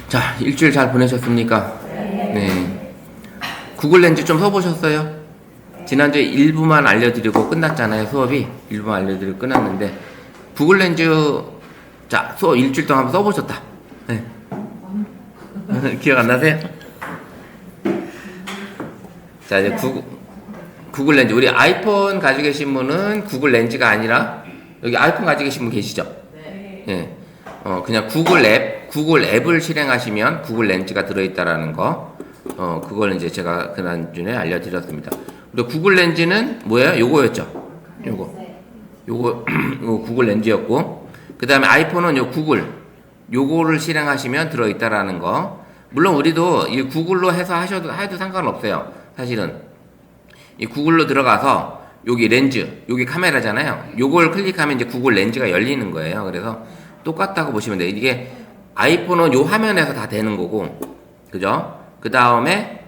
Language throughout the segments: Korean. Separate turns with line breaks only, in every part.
자, 일주일 잘 보내셨습니까? 네. 구글 렌즈 좀 써보셨어요? 지난주에 일부만 알려드리고 끝났잖아요, 수업이. 일부만 알려드리고 끝났는데, 구글 렌즈, 자, 수업 일주일 동안 한번 써보셨다. 네. 기억 안 나세요? 자, 이제 구글 렌즈. 우리 아이폰 가지고 계신 분은 구글 렌즈가 아니라, 여기 아이폰 가지고 계신 분 계시죠? 네. 그냥 구글 앱을 실행하시면 구글 렌즈가 들어있다라는 거, 그걸 이제 제가 그난주에 알려드렸습니다. 우리 구글 렌즈는 뭐예요? 요거였죠? 요거 구글 렌즈였고, 그 다음에 아이폰은 요거를 실행하시면 들어있다라는 거. 물론 우리도 이 구글로 해서 해도 상관없어요. 사실은. 이 구글로 들어가서 여기 렌즈, 여기 카메라잖아요. 요걸 클릭하면 이제 구글 렌즈가 열리는 거예요. 그래서 똑같다고 보시면 돼요. 이게 아이폰은 요 화면에서 다 되는 거고, 그죠? 그 다음에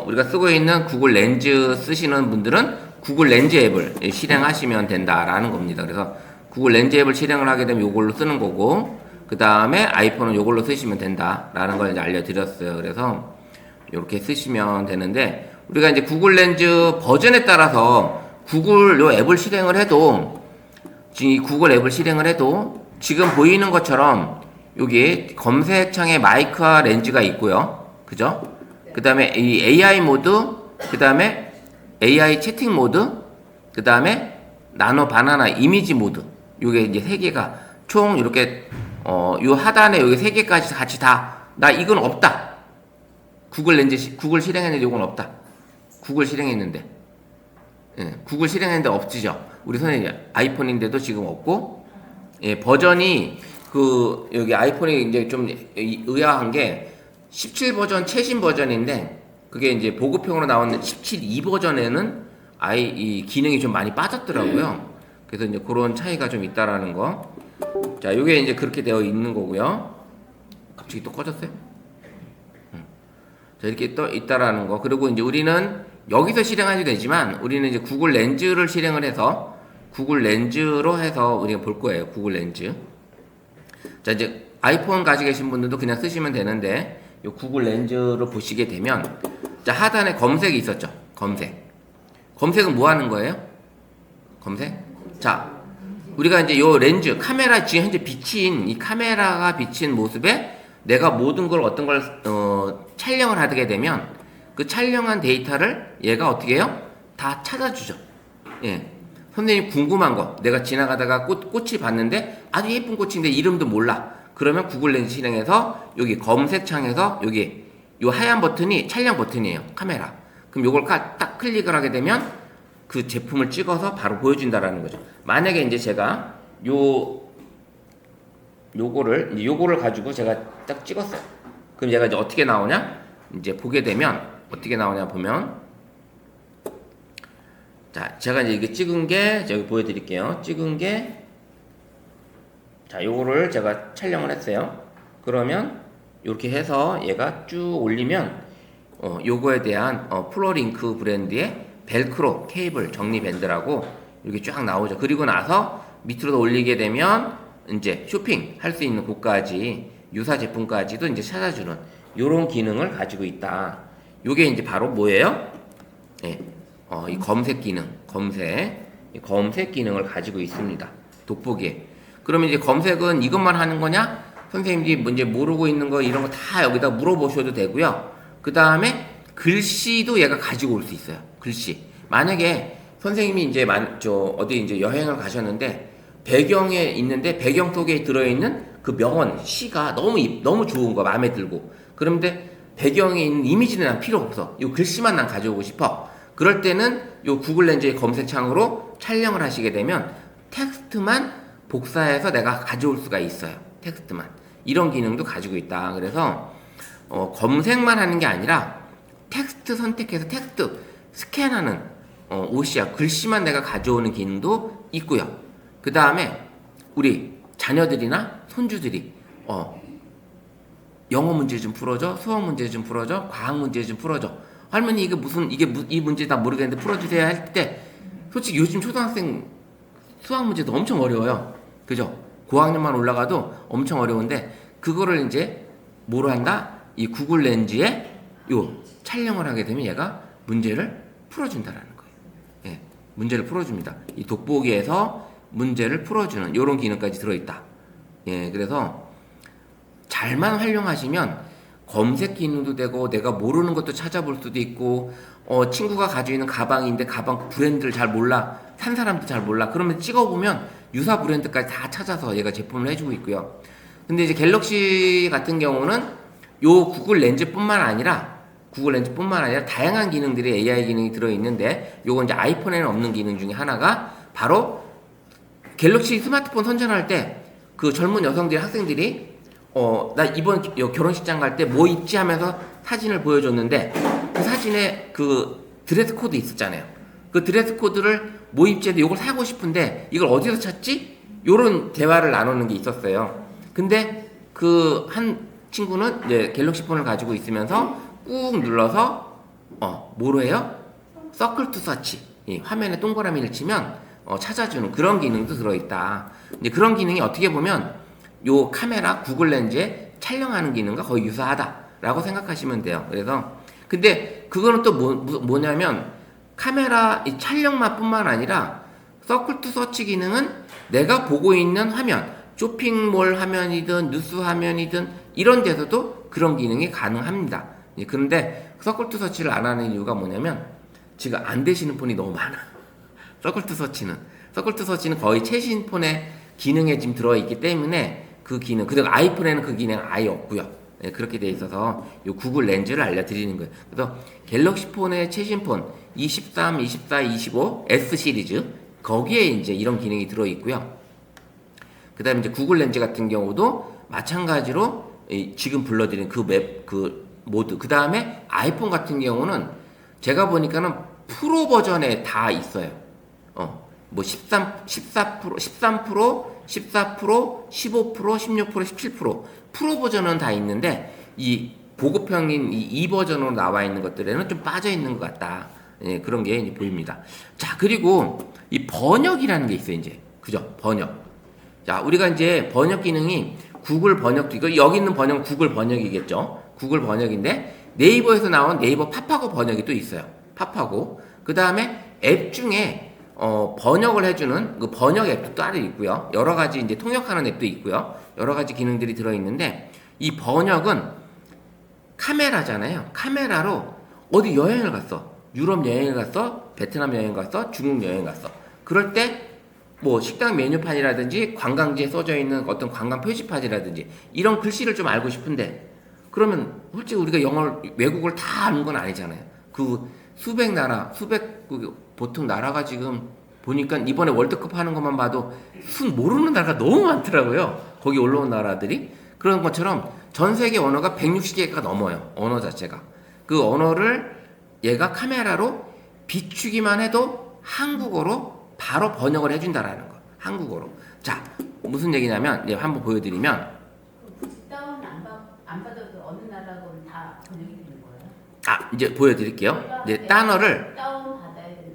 우리가 쓰고 있는 구글 렌즈 쓰시는 분들은 구글 렌즈 앱을 실행하시면 된다라는 겁니다. 그래서 구글 렌즈 앱을 실행을 하게 되면 요걸로 쓰는 거고, 그 다음에 아이폰은 요걸로 쓰시면 된다라는 걸 이제 알려드렸어요. 그래서 이렇게 쓰시면 되는데, 우리가 이제 구글 렌즈 버전에 따라서 구글 요 앱을 실행을 해도, 지금 이 구글 앱을 실행을 해도 지금 보이는 것처럼 여기 검색창에 마이크와 렌즈가 있고요. 그죠? 그 다음에 이 AI 모드, 그 다음에 AI 채팅 모드, 그 다음에 나노 바나나 이미지 모드. 요게 이제 세 개가 총 이렇게, 요 하단에 여기 세 개까지 같이 나 이건 없다. 구글 렌즈, 구글 실행했는데 이건 없다. 구글 실행했는데. 예, 구글 실행했는데 없지죠. 우리 선생님 아이폰인데도 지금 없고, 예, 버전이 여기 아이폰이 이제 좀 의아한 게 17 버전 최신 버전인데, 그게 이제 보급형으로 나오는 17.2 버전에는 이 기능이 좀 많이 빠졌더라고요. 그래서 이제 그런 차이가 좀 있다라는 거. 자, 요게 이제 그렇게 되어 있는 거고요. 갑자기 또 꺼졌어요? 자, 이렇게 또 있다라는 거. 그리고 이제 우리는 여기서 실행하게 되지만, 우리는 이제 구글 렌즈를 실행을 해서 구글 렌즈로 해서 우리가 볼 거예요. 구글 렌즈. 자, 이제 아이폰 가지고 계신 분들도 그냥 쓰시면 되는데, 이 구글 렌즈로 보시게 되면, 자, 하단에 검색이 있었죠. 검색은 뭐 하는 거예요? 검색? 자, 우리가 이제 요 렌즈, 카메라, 지금 현재 비친, 이 카메라가 비친 모습에 내가 모든 걸 어떤 걸, 촬영을 하게 되면, 그 촬영한 데이터를 얘가 어떻게 해요? 다 찾아주죠. 예. 선생님 궁금한 거, 내가 지나가다가 꽃이 봤는데 아주 예쁜 꽃인데 이름도 몰라. 그러면 구글 렌즈 실행해서 여기 검색창에서 여기 요 하얀 버튼이 촬영 버튼이에요. 카메라. 그럼 요걸 딱 클릭을 하게 되면 그 제품을 찍어서 바로 보여준다라는 거죠. 만약에 이제 제가 요거를 가지고 제가 딱 찍었어요. 그럼 얘가 이제 어떻게 나오냐? 이제 보게 되면 어떻게 나오냐 보면, 자, 제가 이제 이게 찍은 게, 여기 보여드릴게요. 찍은 게, 자, 요거를 제가 촬영을 했어요. 그러면, 이렇게 해서 얘가 쭉 올리면, 요거에 대한, 플로링크 브랜드의 벨크로 케이블 정리 밴드라고 이렇게 쫙 나오죠. 그리고 나서 밑으로 더 올리게 되면, 이제 쇼핑 할 수 있는 곳까지, 유사 제품까지도 이제 찾아주는, 요런 기능을 가지고 있다. 요게 이제 바로 뭐예요? 네. 이 검색 기능을 가지고 있습니다. 돋보기에. 그러면 이제 검색은 이것만 하는 거냐? 선생님들이 문제 모르고 있는 거 이런 거 다 여기다 물어보셔도 되고요. 그 다음에 글씨도 얘가 가지고 올 수 있어요. 글씨. 만약에 선생님이 이제 어디 이제 여행을 가셨는데 배경에 있는데 배경 속에 들어있는 그 명언, 시가 너무 좋은 거 마음에 들고, 그런데 배경에 있는 이미지는 난 필요 없어. 이 글씨만 난 가져오고 싶어. 그럴 때는 요 구글 렌즈의 검색창으로 촬영을 하시게 되면 텍스트만 복사해서 내가 가져올 수가 있어요. 텍스트만. 이런 기능도 가지고 있다. 그래서 검색만 하는 게 아니라 텍스트 선택해서 텍스트 스캔하는 OCR 글씨만 내가 가져오는 기능도 있고요. 그 다음에 우리 자녀들이나 손주들이 영어 문제 좀 풀어줘, 수학 문제 좀 풀어줘, 과학 문제 좀 풀어줘. 할머니 이 문제 다 모르겠는데 풀어주세요 할 때, 솔직히 요즘 초등학생 수학 문제도 엄청 어려워요. 그죠? 고학년만 올라가도 엄청 어려운데, 그거를 이제 뭐로 한다? 이 구글 렌즈에 요 촬영을 하게 되면 얘가 문제를 풀어준다라는 거예요. 예, 문제를 풀어줍니다. 이 돋보기에서 문제를 풀어주는 이런 기능까지 들어있다. 예, 그래서 잘만 활용하시면 검색 기능도 되고 내가 모르는 것도 찾아볼 수도 있고 친구가 가지고 있는 가방인데 가방 브랜드를 잘 몰라 산 사람도 잘 몰라 그러면 찍어보면 유사 브랜드까지 다 찾아서 얘가 제품을 해주고 있고요. 근데 이제 갤럭시 같은 경우는 요 구글 렌즈뿐만 아니라 다양한 기능들이 AI 기능이 들어있는데 요건 이제 아이폰에는 없는 기능 중에 하나가 바로 갤럭시 스마트폰 선전할 때 그 젊은 여성들이 학생들이 나 이번 결혼식장 갈 때 뭐 입지 하면서 사진을 보여줬는데 그 사진에 그 드레스 코드 있었잖아요. 그 드레스 코드를 뭐 입지 해도 이걸 사고 싶은데 이걸 어디서 찾지? 요런 대화를 나누는 게 있었어요. 근데 그 한 친구는 이제 갤럭시 폰을 가지고 있으면서 꾹 눌러서 뭐로 해요? 서클 투 서치 이 화면에 동그라미를 치면 찾아주는 그런 기능도 들어있다. 이제 그런 기능이 어떻게 보면 요 카메라 구글 렌즈에 촬영하는 기능과 거의 유사하다라고 생각하시면 돼요. 그래서 근데 그거는 또 뭐냐면 카메라 이 촬영만뿐만 아니라 서클 투 서치 기능은 내가 보고 있는 화면 쇼핑몰 화면이든 뉴스 화면이든 이런 데서도 그런 기능이 가능합니다. 그런데 서클 투 서치를 안 하는 이유가 뭐냐면 지금 안 되시는 폰이 너무 많아. 서클 투 서치는 거의 최신 폰에 기능에 지금 들어있기 때문에 그 기능, 그리고 아이폰에는 그 기능 아예 없고요. 네, 그렇게 돼 있어서 이 구글 렌즈를 알려드리는 거예요. 그래서 갤럭시 폰의 최신 폰 23, 24, 25 S 시리즈 거기에 이제 이런 기능이 들어있고요. 그 다음에 이제 구글 렌즈 같은 경우도 마찬가지로 지금 불러드린 그 모드. 그 다음에 아이폰 같은 경우는 제가 보니까는 프로 버전에 다 있어요. 뭐 14%, 14%, 15%, 16%, 17% 프로 버전은 다 있는데 이 보급형인 이 버전으로 나와 있는 것들에는 좀 빠져 있는 것 같다. 예, 그런 게 이제 보입니다. 자, 그리고 이 번역이라는 게 있어요, 이제. 그죠? 번역. 자, 우리가 이제 번역 기능이 구글 번역도 있고, 여기 있는 번역은 구글 번역이겠죠? 구글 번역인데, 네이버에서 나온 네이버 팝하고 번역이 또 있어요. 팝하고. 그 다음에 앱 중에, 번역을 해주는 그 번역 앱도 따로 있고요. 여러 가지 이제 통역하는 앱도 있고요. 여러 가지 기능들이 들어있는데, 이 번역은 카메라잖아요. 카메라로 어디 여행을 갔어. 유럽 여행을 갔어. 베트남 여행 갔어. 중국 여행 갔어. 그럴 때, 뭐 식당 메뉴판이라든지 관광지에 써져 있는 어떤 관광 표지판이라든지 이런 글씨를 좀 알고 싶은데 그러면 솔직히 우리가 외국어를 다 아는 건 아니잖아요. 그 수백 보통 나라가 지금 보니까 이번에 월드컵 하는 것만 봐도 모르는 나라가 너무 많더라고요. 거기 올라온 나라들이. 그런 것처럼 전 세계 언어가 160개가 넘어요. 언어 자체가. 그 언어를 얘가 카메라로 비추기만 해도 한국어로 바로 번역을 해준다라는 거. 한국어로. 자, 무슨 얘기냐면, 한번 보여드리면.
다운 안 받아도 어느 나라 거는 다 번역이 되는 거예요?
이제 보여드릴게요. 이제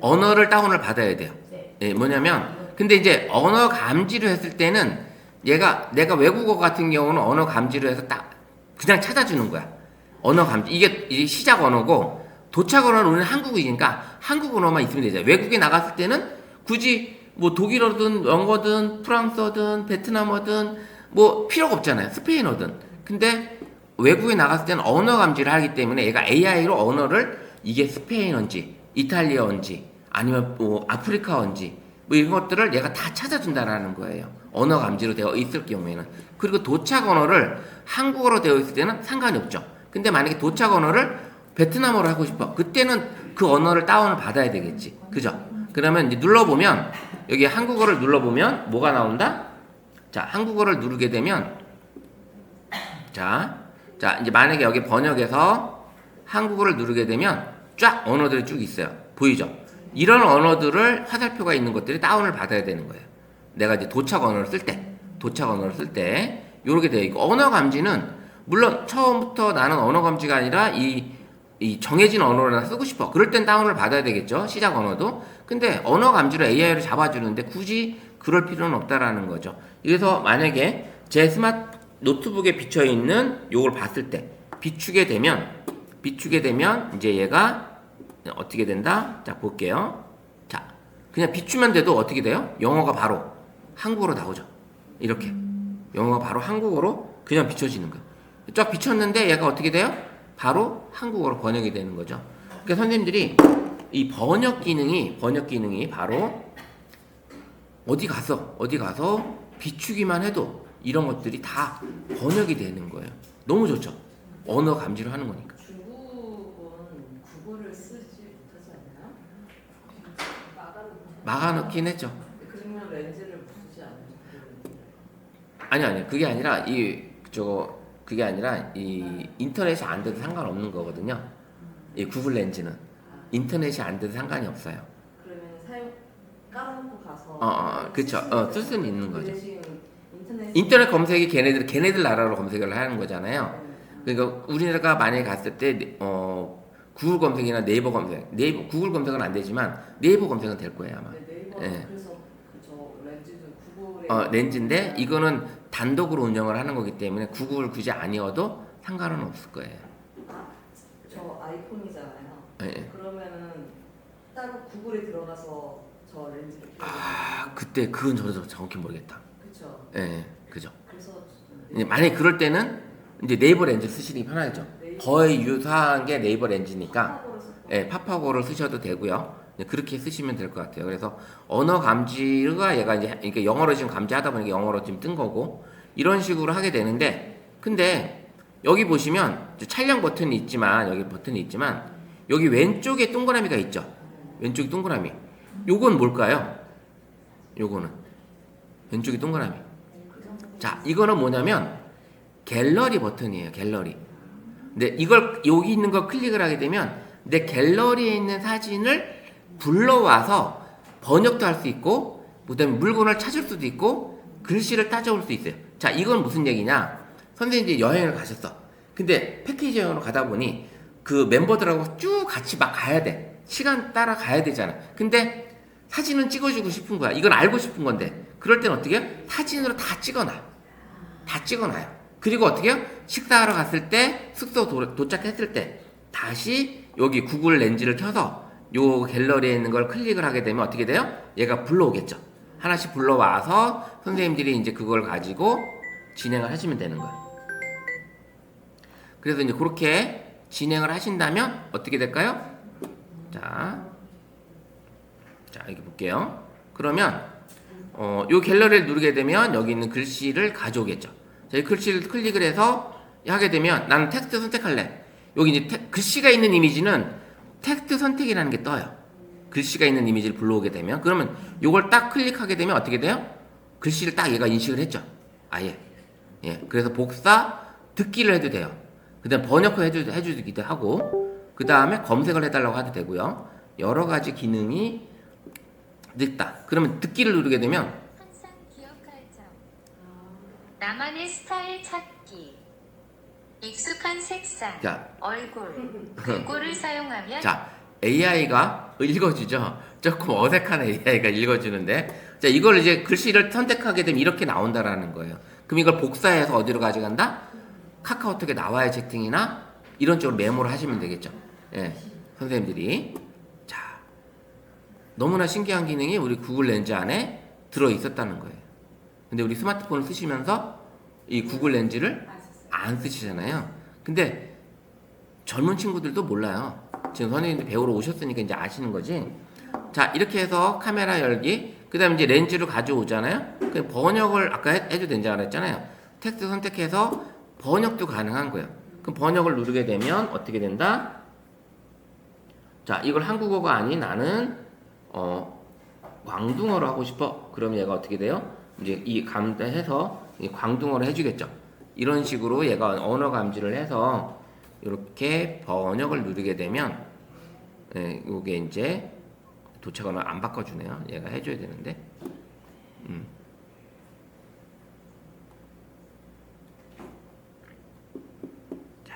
언어를 다운을 받아야 돼요.
네.
예, 뭐냐면, 근데 이제 언어 감지를 했을 때는 내가 외국어 같은 경우는 언어 감지를 해서 그냥 찾아주는 거야. 언어 감지. 이게 시작 언어고, 도착 언어는 우리는 한국이니까 한국 언어만 있으면 되죠. 외국에 나갔을 때는 굳이 뭐 독일어든 영어든 프랑스어든 베트남어든 뭐 필요가 없잖아요. 스페인어든. 근데 외국에 나갔을 때는 언어 감지를 하기 때문에 얘가 AI로 언어를 이게 스페인어인지 이탈리아어인지 아니면 뭐 아프리카어인지 뭐 이런 것들을 얘가 다 찾아준다라는 거예요. 언어 감지로 되어 있을 경우에는. 그리고 도착 언어를 한국어로 되어 있을 때는 상관이 없죠. 근데 만약에 도착 언어를 베트남어로 하고 싶어. 그때는 그 언어를 다운을 받아야 되겠지. 그죠? 그러면 이제 눌러보면 여기 한국어를 눌러보면 뭐가 나온다? 자, 한국어를 누르게 되면 자 이제 만약에 여기 번역에서 한국어를 누르게 되면 쫙 언어들이 쭉 있어요. 보이죠? 이런 언어들을 화살표가 있는 것들이 다운을 받아야 되는 거예요. 내가 이제 도착 언어를 쓸 때 이렇게 되어 있고 언어 감지는 물론 처음부터 나는 언어 감지가 아니라 이 정해진 언어를 쓰고 싶어. 그럴 땐 다운을 받아야 되겠죠. 시작 언어도. 근데 언어 감지로 AI를 잡아주는데 굳이 그럴 필요는 없다라는 거죠. 그래서 만약에 제 노트북에 비춰 있는 요걸 봤을 때 비추게 되면 이제 얘가 어떻게 된다? 자, 볼게요. 자, 그냥 비추면 돼도 어떻게 돼요? 영어가 바로 한국어로 나오죠. 이렇게 영어가 바로 한국어로 그냥 비춰지는 거예요. 쫙 비췄는데 얘가 어떻게 돼요? 바로 한국어로 번역이 되는 거죠. 그러니까 선생님들이 이 번역 기능이 바로 어디 가서 비추기만 해도 이런 것들이 다 번역이 되는 거예요. 너무 좋죠. 언어 감지를 하는 거니까.
중국은 국어를 쓰지 못하지 않나요?
막아놓긴 했죠.
그러면 렌즈를 부수지 않나요?
아니 그게 아니라 이 인터넷이 안 돼도 상관없는 거거든요. 이 구글 렌즈는 인터넷이 안 돼도 상관이 없어요.
그러면 사용 깔아놓고 가서
그쵸. 쓸 수는 있는 거죠.
대신
인터넷 검색이 걔네들 나라로 검색을 하는 거잖아요. 그러니까 우리나라가 만약에 갔을 때 구글 검색이나 네이버 검색, 구글 검색은 안 되지만 네이버 검색은 될 거예요 아마.
네이버
예.
그래서 그저 렌즈는 구글에
렌즈인데 이거는 단독으로 운영을 하는 거기 때문에 구글 굳이 아니어도 상관은 없을 거예요.
저 아이폰이잖아요.
예.
그러면은 따로 구글에 들어가서 저 렌즈를
그때 그건 저도 정확히 모르겠다.
그렇죠.
예, 그죠.
그래서
이제 만약에 그럴 때는 이제 네이버 렌즈 쓰시기 편하죠. 거의 유사한 게 네이버 렌즈니까 팝하고를 쓰셔도 되고요. 그렇게 쓰시면 될 것 같아요. 그래서 언어 감지가 얘가 이제 그러니까 영어로 지금 감지하다 보니까 영어로 지금 뜬 거고 이런 식으로 하게 되는데 근데 여기 보시면 촬영 버튼이 있지만 여기 왼쪽에 동그라미가 있죠. 왼쪽에 동그라미. 요건 뭘까요? 요거는 왼쪽에 동그라미. 자, 이거는 뭐냐면 갤러리 버튼이에요. 갤러리. 근데 이걸 여기 있는 거 클릭을 하게 되면 내 갤러리에 있는 사진을 불러와서 번역도 할 수 있고 그다음에 물건을 찾을 수도 있고 글씨를 따져올 수 있어요. 자, 이건 무슨 얘기냐? 선생님이 여행을 가셨어. 근데 패키지 여행으로 가다 보니 그 멤버들하고 쭉 같이 막 가야 돼. 시간 따라 가야 되잖아. 근데 사진은 찍어주고 싶은 거야. 이건 알고 싶은 건데 그럴 땐 어떻게 해요? 사진으로 다 찍어놔요. 그리고 어떻게 해요? 식사하러 갔을 때 숙소 도착했을 때 다시 여기 구글 렌즈를 켜서 요 갤러리에 있는 걸 클릭을 하게 되면 어떻게 돼요? 얘가 불러오겠죠. 하나씩 불러와서 선생님들이 이제 그걸 가지고 진행을 하시면 되는 거예요. 그래서 이제 그렇게 진행을 하신다면 어떻게 될까요? 자, 이렇게 볼게요. 그러면 요 갤러리를 누르게 되면 여기 있는 글씨를 가져오겠죠. 자, 이 글씨를 클릭을 해서 하게 되면 나는 텍스트 선택할래. 여기 이제 글씨가 있는 이미지는 텍스트 선택이라는 게 떠요. 글씨가 있는 이미지를 불러오게 되면 그러면 요걸 딱 클릭하게 되면 어떻게 돼요? 글씨를 딱 얘가 인식을 했죠. 아예. 예. 그래서 복사, 듣기를 해도 돼요. 그 다음 번역을 해주기도 하고 그 다음에 검색을 해달라고 해도 되고요. 여러 가지 기능이 있다. 그러면 듣기를 누르게 되면
항상 기억할 점. 나만의 스타일 찾기. 익숙한 색상.
자,
얼굴. 글꼴을 사용하면
자, AI가 읽어주죠. 조금 어색한 AI가 읽어주는데 자, 이걸 이제 글씨를 선택하게 되면 이렇게 나온다라는 거예요. 그럼 이걸 복사해서 어디로 가져간다? 카카오톡에 나와의 채팅이나 이런 쪽으로 메모를 하시면 되겠죠. 예, 선생님들이. 자, 너무나 신기한 기능이 우리 구글 렌즈 안에 들어 있었다는 거예요. 근데 우리 스마트폰을 쓰시면서 이 구글 렌즈를 안 쓰시잖아요. 근데 젊은 친구들도 몰라요. 지금 선생님들 배우러 오셨으니까 이제 아시는 거지. 자, 이렇게 해서 카메라 열기, 그 다음에 이제 렌즈를 가져오잖아요. 그 번역을 아까 해도 된다고 그랬잖아요. 텍스트 선택해서 번역도 가능한 거예요. 그럼 번역을 누르게 되면 어떻게 된다? 자, 이걸 한국어가 아닌 나는 광둥어로 하고 싶어. 그럼 얘가 어떻게 돼요? 이제 이 감지해서 광둥어로 해주겠죠. 이런 식으로 얘가 언어 감지를 해서 이렇게 번역을 누르게 되면 이게 이제 도착언어 안 바꿔주네요. 얘가 해줘야 되는데. 자,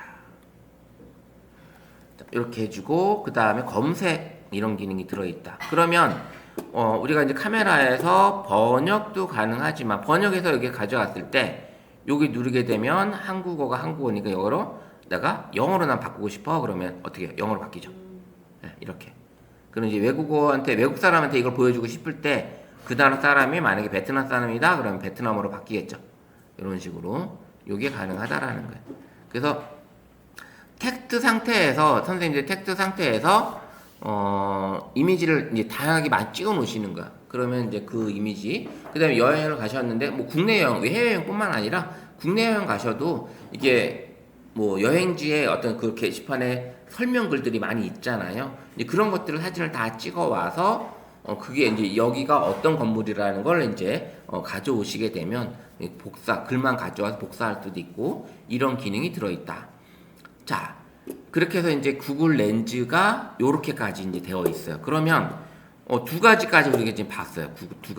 이렇게 해주고 그 다음에 검색 이런 기능이 들어있다. 그러면 우리가 이제 카메라에서 번역도 가능하지만 번역해서 여기 가져갔을 때 여기 누르게 되면 한국어가 한국어니까 영어로 내가 영어로 난 바꾸고 싶어 그러면 어떻게 해요? 영어로 바뀌죠. 네, 이렇게. 그럼 이제 외국 사람한테 이걸 보여주고 싶을 때 그 나라 사람이 만약에 베트남 사람이다 그러면 베트남어로 바뀌겠죠. 이런 식으로 이게 가능하다라는 거예요. 그래서 텍스트 상태에서 선생님들 텍스트 상태에서 이미지를 이제 다양하게 많이 찍어 놓으시는 거야. 그러면 이제 그 이미지, 그 다음에 여행을 가셨는데, 뭐 국내 여행, 해외여행뿐만 아니라 국내 여행 가셔도 이게 뭐 여행지에 어떤 그 게시판에 설명글들이 많이 있잖아요. 이제 그런 것들을 사진을 다 찍어 와서, 그게 이제 여기가 어떤 건물이라는 걸 이제 가져오시게 되면 글만 가져와서 복사할 수도 있고, 이런 기능이 들어있다. 자, 그렇게 해서 이제 구글 렌즈가 요렇게까지 이제 되어 있어요. 그러면 두 가지까지 우리가 지금 봤어요. 두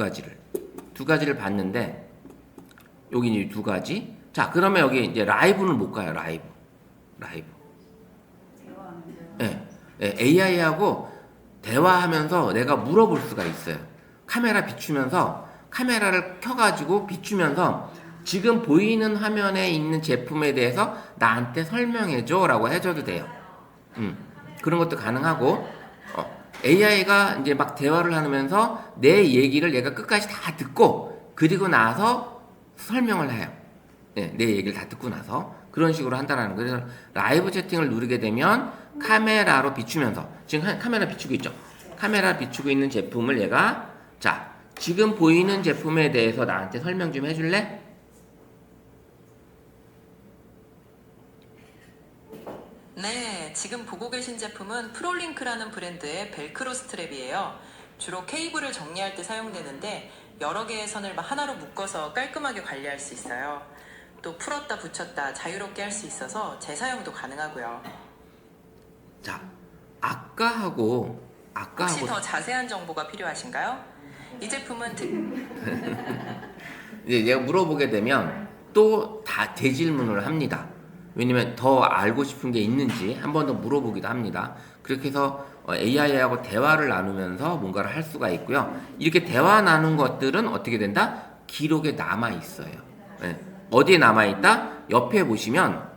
가지를 봤는데 여기 이제 두 가지. 자, 그러면 여기 이제 라이브는 못 가요. 라이브. 예. 예, AI하고 대화하면서 내가 물어볼 수가 있어요. 카메라 비추면서 카메라를 켜가지고 비추면서 지금 보이는 화면에 있는 제품에 대해서 나한테 설명해줘 라고 해줘도 돼요. 그런 것도 가능하고, AI가 이제 막 대화를 하면서 내 얘기를 얘가 끝까지 다 듣고, 그리고 나서 설명을 해요. 네, 내 얘기를 다 듣고 나서. 그런 식으로 한다는 거예요. 그래서 라이브 채팅을 누르게 되면 카메라로 비추면서, 지금 카메라 비추고 있죠? 카메라 비추고 있는 제품을 얘가, 자, 지금 보이는 제품에 대해서 나한테 설명 좀 해줄래?
네, 지금 보고 계신 제품은 프롤링크라는 브랜드의 벨크로 스트랩이에요. 주로 케이블을 정리할 때 사용되는데 여러 개의 선을 하나로 묶어서 깔끔하게 관리할 수 있어요. 또 풀었다 붙였다 자유롭게 할 수 있어서 재사용도 가능하고요.
자, 아까하고
혹시 더 자세한 정보가 필요하신가요? 이 제품은
이제 내가 물어보게 되면 또 다 재질문을 합니다. 왜냐면 더 알고 싶은 게 있는지 한 번 더 물어보기도 합니다. 그렇게 해서 AI하고 대화를 나누면서 뭔가를 할 수가 있고요. 이렇게 대화 나눈 것들은 어떻게 된다? 기록에 남아 있어요. 네. 어디에 남아 있다? 옆에 보시면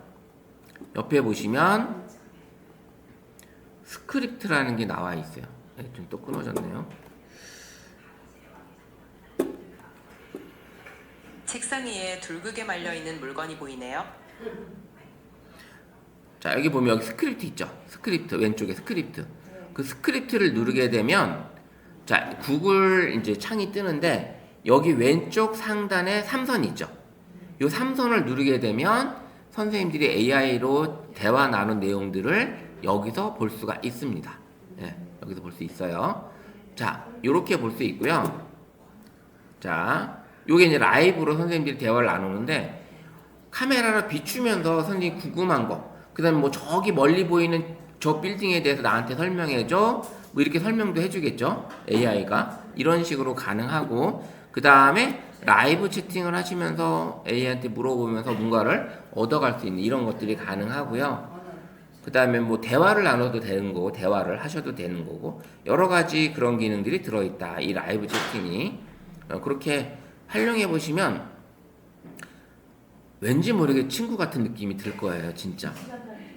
스크립트라는 게 나와 있어요. 네, 좀 또 끊어졌네요.
책상 위에 둥글게 말려있는 물건이 보이네요.
자, 여기 보면 여기 스크립트 있죠? 스크립트, 왼쪽에 스크립트. 그 스크립트를 누르게 되면, 자, 구글 이제 창이 뜨는데, 여기 왼쪽 상단에 3선 있죠? 이 3선을 누르게 되면, 선생님들이 AI로 대화 나눈 내용들을 여기서 볼 수가 있습니다. 예, 여기서 볼 수 있어요. 자, 요렇게 볼 수 있고요. 자, 요게 이제 라이브로 선생님들이 대화를 나누는데, 카메라를 비추면서 선생님이 궁금한 거, 그 다음에 뭐 저기 멀리 보이는 저 빌딩에 대해서 나한테 설명해줘, 뭐 이렇게 설명도 해주겠죠, AI가. 이런 식으로 가능하고, 그 다음에 라이브 채팅을 하시면서 AI한테 물어보면서 뭔가를 얻어갈 수 있는 이런 것들이 가능하고요. 그 다음에 뭐 대화를 나눠도 되는 거고, 대화를 하셔도 되는 거고, 여러 가지 그런 기능들이 들어있다, 이 라이브 채팅이. 그렇게 활용해 보시면 왠지 모르게 친구 같은 느낌이 들 거예요, 진짜.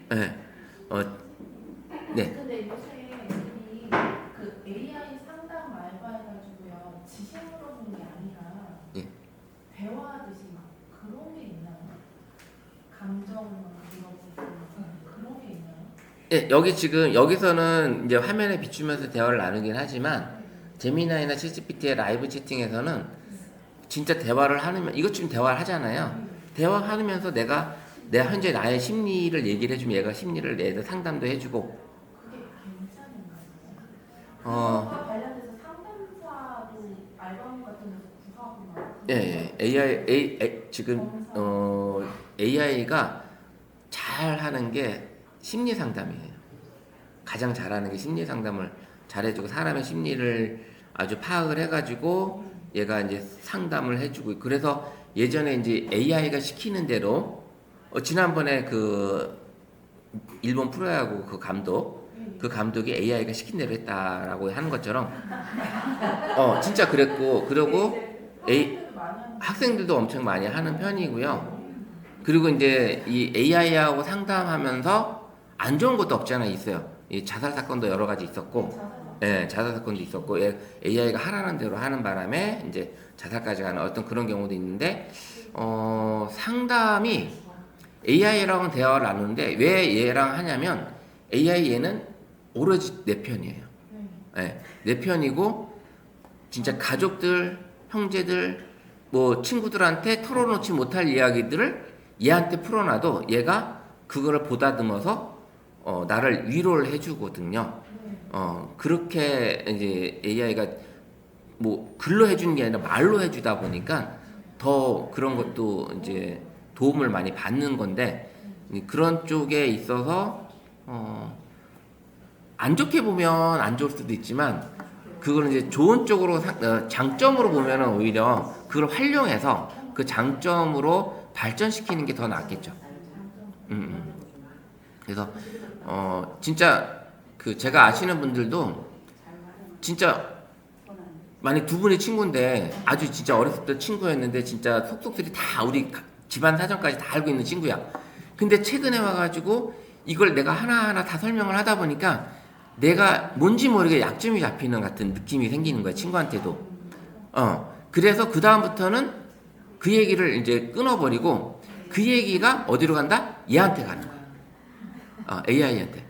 네. 네.
근데 요새 이 그 AI 상담 알바해가지고요, 지식 물어보는 게 아니라
예.
대화하듯이 막 그런 게 있나요? 감정 물어보고 그런 게 있나요?
예, 여기 지금 여기서는 이제 화면에 비추면서 대화를 나누긴 하지만 제미나이나 챗GPT의 라이브 채팅에서는 진짜 대화를 하면 이것 지금 대화를 하잖아요. 대화하면서 내가 현재 나의 심리를 얘기를 해주면 얘가 심리를 내서 상담도 해주고.
그게 괜찮은가요? 그거와 관련해서 상담사도 알바몬 같은 데서 구하고 막.
예, AI 지금 AI가 잘 하는 게 심리 상담이에요. 가장 잘하는 게 심리 상담을 잘해주고 사람의 심리를 아주 파악을 해가지고 얘가 이제 상담을 해주고. 그래서 예전에 이제 AI가 시키는 대로 지난번에 그 일본 프로야구 그 감독이 AI가 시킨 대로 했다라고 하는 것처럼 진짜 그랬고, 그리고 학생들도 엄청 많이 하는 편이고요. 그리고 이제 이 AI하고 상담하면서 안 좋은 것도 없지 않아 있어요. 이 자살 사건도 여러 가지 있었고, 예, 자살 사건도 있었고, AI가 하라는 대로 하는 바람에 이제 자살까지 가는 어떤 그런 경우도 있는데, 상담이 AI랑은 대화를 나누는데 왜 얘랑 하냐면 AI 얘는 오로지 내 편이에요. 예, 내 편이고 진짜 가족들, 형제들, 뭐 친구들한테 털어놓지 못할 이야기들을 얘한테 풀어놔도 얘가 그거를 보다듬어서 나를 위로를 해주거든요. 그렇게 이제 AI가 뭐 글로 해주는 게 아니라 말로 해주다 보니까 더 그런 것도 이제 도움을 많이 받는 건데 그런 쪽에 있어서 안 좋게 보면 안 좋을 수도 있지만 그거는 이제 좋은 쪽으로 장점으로 보면은 오히려 그걸 활용해서 그 장점으로 발전시키는 게 더 낫겠죠. 그래서 진짜 그 제가 아시는 분들도 진짜 만약 두 분이 친구인데 아주 진짜 어렸을 때 친구였는데 진짜 속속들이 다 우리 집안 사정까지 다 알고 있는 친구야. 근데 최근에 와가지고 이걸 내가 하나하나 다 설명을 하다 보니까 내가 뭔지 모르게 약점이 잡히는 같은 느낌이 생기는 거야, 친구한테도. 그래서 그 다음부터는 그 얘기를 이제 끊어버리고 그 얘기가 어디로 간다? 얘한테 가는 거야. AI한테.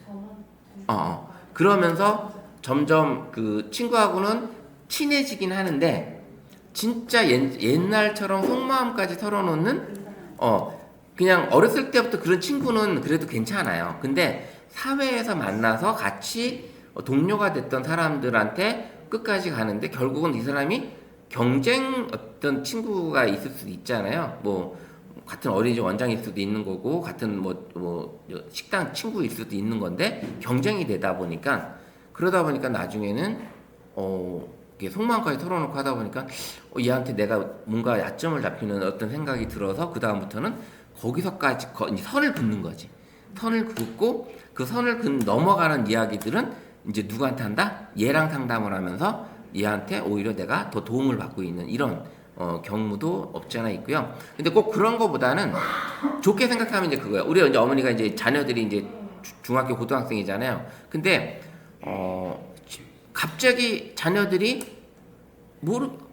그러면서 점점 그 친구하고는 친해지긴 하는데 진짜 옛날처럼 속마음까지 털어놓는 그냥 어렸을 때부터 그런 친구는 그래도 괜찮아요. 근데 사회에서 만나서 같이 동료가 됐던 사람들한테 끝까지 가는데 결국은 이 사람이 경쟁 어떤 친구가 있을 수도 있잖아요. 뭐 같은 어린이집 원장일 수도 있는 거고 같은 뭐 식당 친구일 수도 있는 건데 경쟁이 되다 보니까 그러다 보니까 나중에는 이게 속마음까지 털어놓고 하다 보니까 얘한테 내가 뭔가 야점을 잡히는 어떤 생각이 들어서 그 다음부터는 거기서까지 선을 긋는 거지. 선을 긋고 그 선을 넘어가는 이야기들은 이제 누구한테 한다? 얘랑 상담을 하면서 얘한테 오히려 내가 더 도움을 받고 있는 이런 경우도 없지 않아 있고요. 근데 꼭 그런 거보다는 좋게 생각하면 이제 그거야. 우리 이제 어머니가 이제 자녀들이 이제 중학교 고등학생이잖아요. 근데 갑자기 자녀들이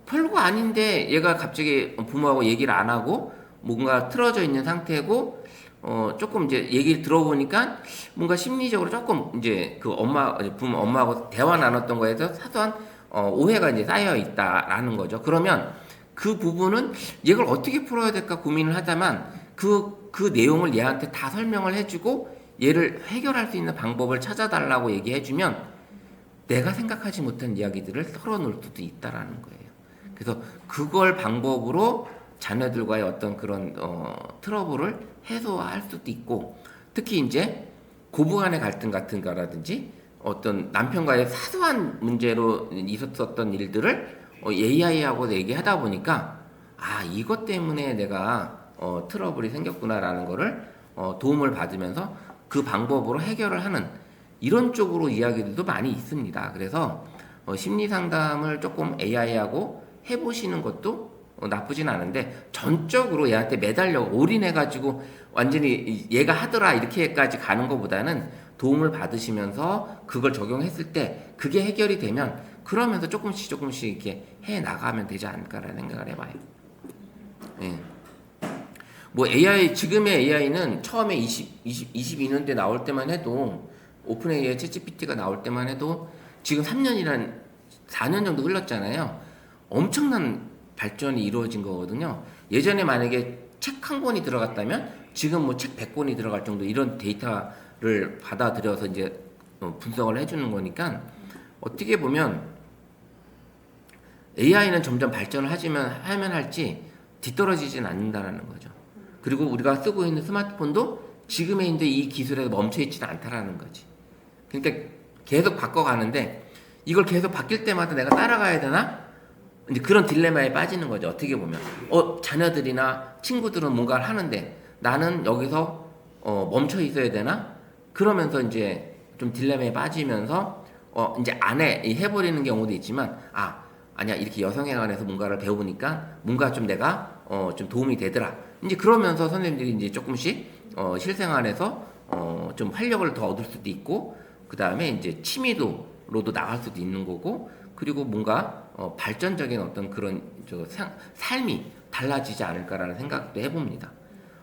별거 아닌데 얘가 갑자기 부모하고 얘기를 안 하고 뭔가 틀어져 있는 상태고 조금 이제 얘기를 들어보니까 뭔가 심리적으로 조금 이제 그 엄마하고 대화 나눴던 거에서 사소한 오해가 이제 쌓여 있다라는 거죠. 그러면 그 부분은 얘를 어떻게 풀어야 될까 고민을 하다만 그 내용을 얘한테 다 설명을 해주고 얘를 해결할 수 있는 방법을 찾아달라고 얘기해주면 내가 생각하지 못한 이야기들을 털어놓을 수도 있다라는 거예요. 그래서 그걸 방법으로 자녀들과의 어떤 그런 트러블을 해소할 수도 있고 특히 이제 고부간의 갈등 같은 거라든지 어떤 남편과의 사소한 문제로 있었던 일들을 AI하고 얘기하다 보니까 이것 때문에 내가 트러블이 생겼구나라는 거를 도움을 받으면서 그 방법으로 해결을 하는 이런 쪽으로 이야기들도 많이 있습니다. 그래서 심리 상담을 조금 AI하고 해보시는 것도 나쁘진 않은데 전적으로 얘한테 매달려 올인해가지고 완전히 얘가 하더라 이렇게까지 가는 것보다는 도움을 받으시면서 그걸 적용했을 때 그게 해결이 되면 그러면서 조금씩 이렇게 해 나가면 되지 않을까라는 생각을 해봐요. 예. 뭐 지금의 AI는 처음에 22년대 나올 때만 해도 오픈 AI 챗GPT가 나올 때만 해도 지금 4년 정도 흘렀잖아요. 엄청난 발전이 이루어진 거거든요. 예전에 만약에 책 한 권이 들어갔다면 지금 뭐 책 100권이 들어갈 정도 이런 데이터를 받아들여서 이제 분석을 해주는 거니까 어떻게 보면 AI는 점점 발전을 하면 할지 뒤떨어지진 않는다라는 거죠. 그리고 우리가 쓰고 있는 스마트폰도 지금의 이제 이 기술에 멈춰 있지는 않다라는 거지. 그러니까 계속 바꿔가는데 이걸 계속 바뀔 때마다 내가 따라가야 되나? 이제 그런 딜레마에 빠지는 거죠. 어떻게 보면 자녀들이나 친구들은 뭔가를 하는데 나는 여기서 멈춰 있어야 되나? 그러면서 이제 좀 딜레마에 빠지면서 이제 안 해버리는 경우도 있지만 아니야 이렇게 여성에 관해서 뭔가를 배우니까 뭔가 좀 내가 좀 도움이 되더라. 이제 그러면서 선생님들이 이제 조금씩 실생활에서 좀 활력을 더 얻을 수도 있고, 그 다음에 이제 취미로도 나갈 수도 있는 거고, 그리고 뭔가 발전적인 어떤 그런 삶이 달라지지 않을까라는 생각도 해봅니다.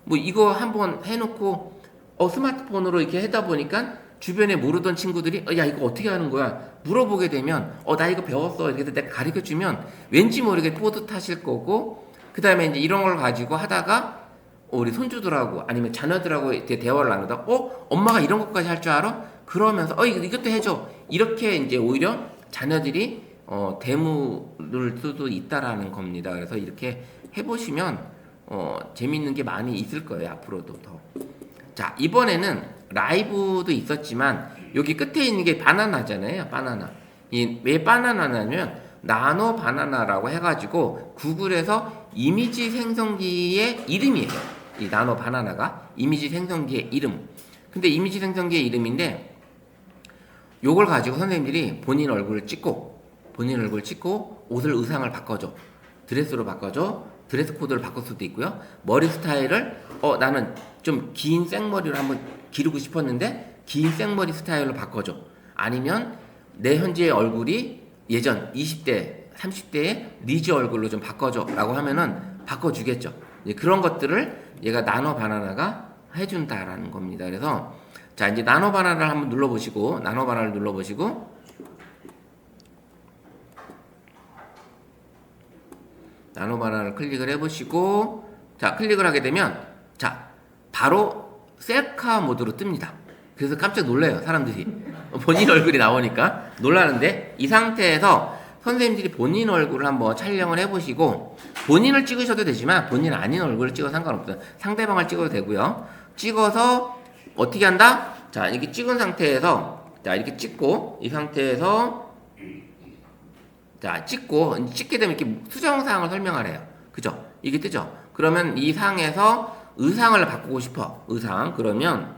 뭐 이거 한번 해놓고 스마트폰으로 이렇게 하다 보니까 주변에 모르던 친구들이 야 이거 어떻게 하는 거야 물어보게 되면 나 이거 배웠어 이렇게 해서 내가 가르쳐주면 왠지 모르게 뿌듯하실 거고, 그 다음에 이제 이런 걸 가지고 하다가 우리 손주들하고 아니면 자녀들하고 이렇게 대화를 나누다 엄마가 이런 것까지 할 줄 알아? 그러면서 이것도 해줘 이렇게 이제 오히려 자녀들이 대물을 수도 있다라는 겁니다. 그래서 이렇게 해보시면 재밌는 게 많이 있을 거예요 앞으로도 더. 자, 이번에는 라이브도 있었지만 여기 끝에 있는 게 바나나잖아요. 바나나. 왜 바나나냐면 나노 바나나라고 해가지고 구글에서 이미지 생성기의 이름이에요. 이 나노 바나나가 이미지 생성기의 이름. 근데 이미지 생성기의 이름인데 요걸 가지고 선생님들이 본인 얼굴을 찍고 옷을 의상을 바꿔줘. 드레스로 바꿔줘. 드레스 코드를 바꿀 수도 있고요. 머리 스타일을 나는 좀 긴 생머리를 한번 기르고 싶었는데 긴 생머리 스타일로 바꿔줘. 아니면 내 현재의 얼굴이 예전 20대, 30대의 리즈 얼굴로 좀 바꿔줘 라고 하면은 바꿔주겠죠. 그런 것들을 얘가 나노 바나나가 해준다라는 겁니다. 그래서 자 이제 나노 바나나를 한번 눌러보시고 나노 바나나를 눌러보시고 나노 바나나를 클릭을 해보시고 자 클릭을 하게 되면 자 바로 셀카 모드로 뜹니다. 그래서 깜짝 놀라요 사람들이 본인 얼굴이 나오니까 놀라는데 이 상태에서 선생님들이 본인 얼굴을 한번 촬영을 해보시고 본인을 찍으셔도 되지만 본인 아닌 얼굴을 찍어도 상관없어요. 상대방을 찍어도 되고요. 찍어서 어떻게 한다? 자 이렇게 찍은 상태에서 자 이렇게 찍고 이 상태에서 자 찍고 찍게 되면 이렇게 수정사항을 설명하래요. 그죠? 이게 뜨죠? 그러면 이 상에서 의상을 바꾸고 싶어. 의상 그러면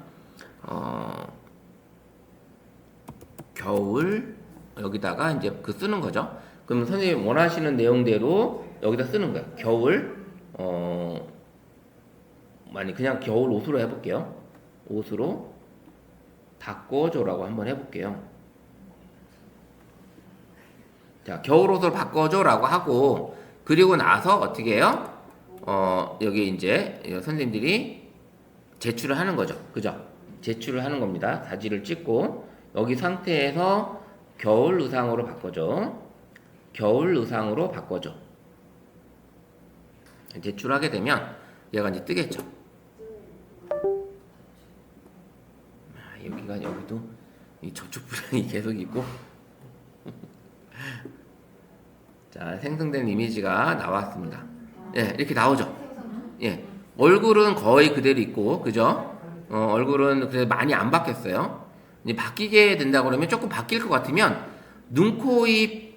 겨울 여기다가 이제 그 쓰는 거죠. 그럼 선생님 원하시는 내용대로 여기다 쓰는 거예요. 겨울 많이 그냥 겨울 옷으로 해볼게요. 옷으로 바꿔줘라고 한번 해볼게요. 자 겨울 옷으로 바꿔줘라고 하고 그리고 나서 어떻게 해요? 여기 이제 선생님들이 제출을 하는 거죠. 그죠? 제출을 하는 겁니다. 사진을 찍고 여기 상태에서 겨울 의상으로 바꿔줘. 겨울 의상으로 바꿔줘. 제출하게 되면 얘가 이제 뜨겠죠. 여기도 이 접촉 불량이 계속 있고 자 생성된 이미지가 나왔습니다. 예, 이렇게 나오죠. 예, 얼굴은 거의 그대로 있고, 그죠? 얼굴은 그래도 많이 안 바뀌었어요. 이제 바뀌게 된다 그러면 조금 바뀔 것 같으면 눈, 코, 입,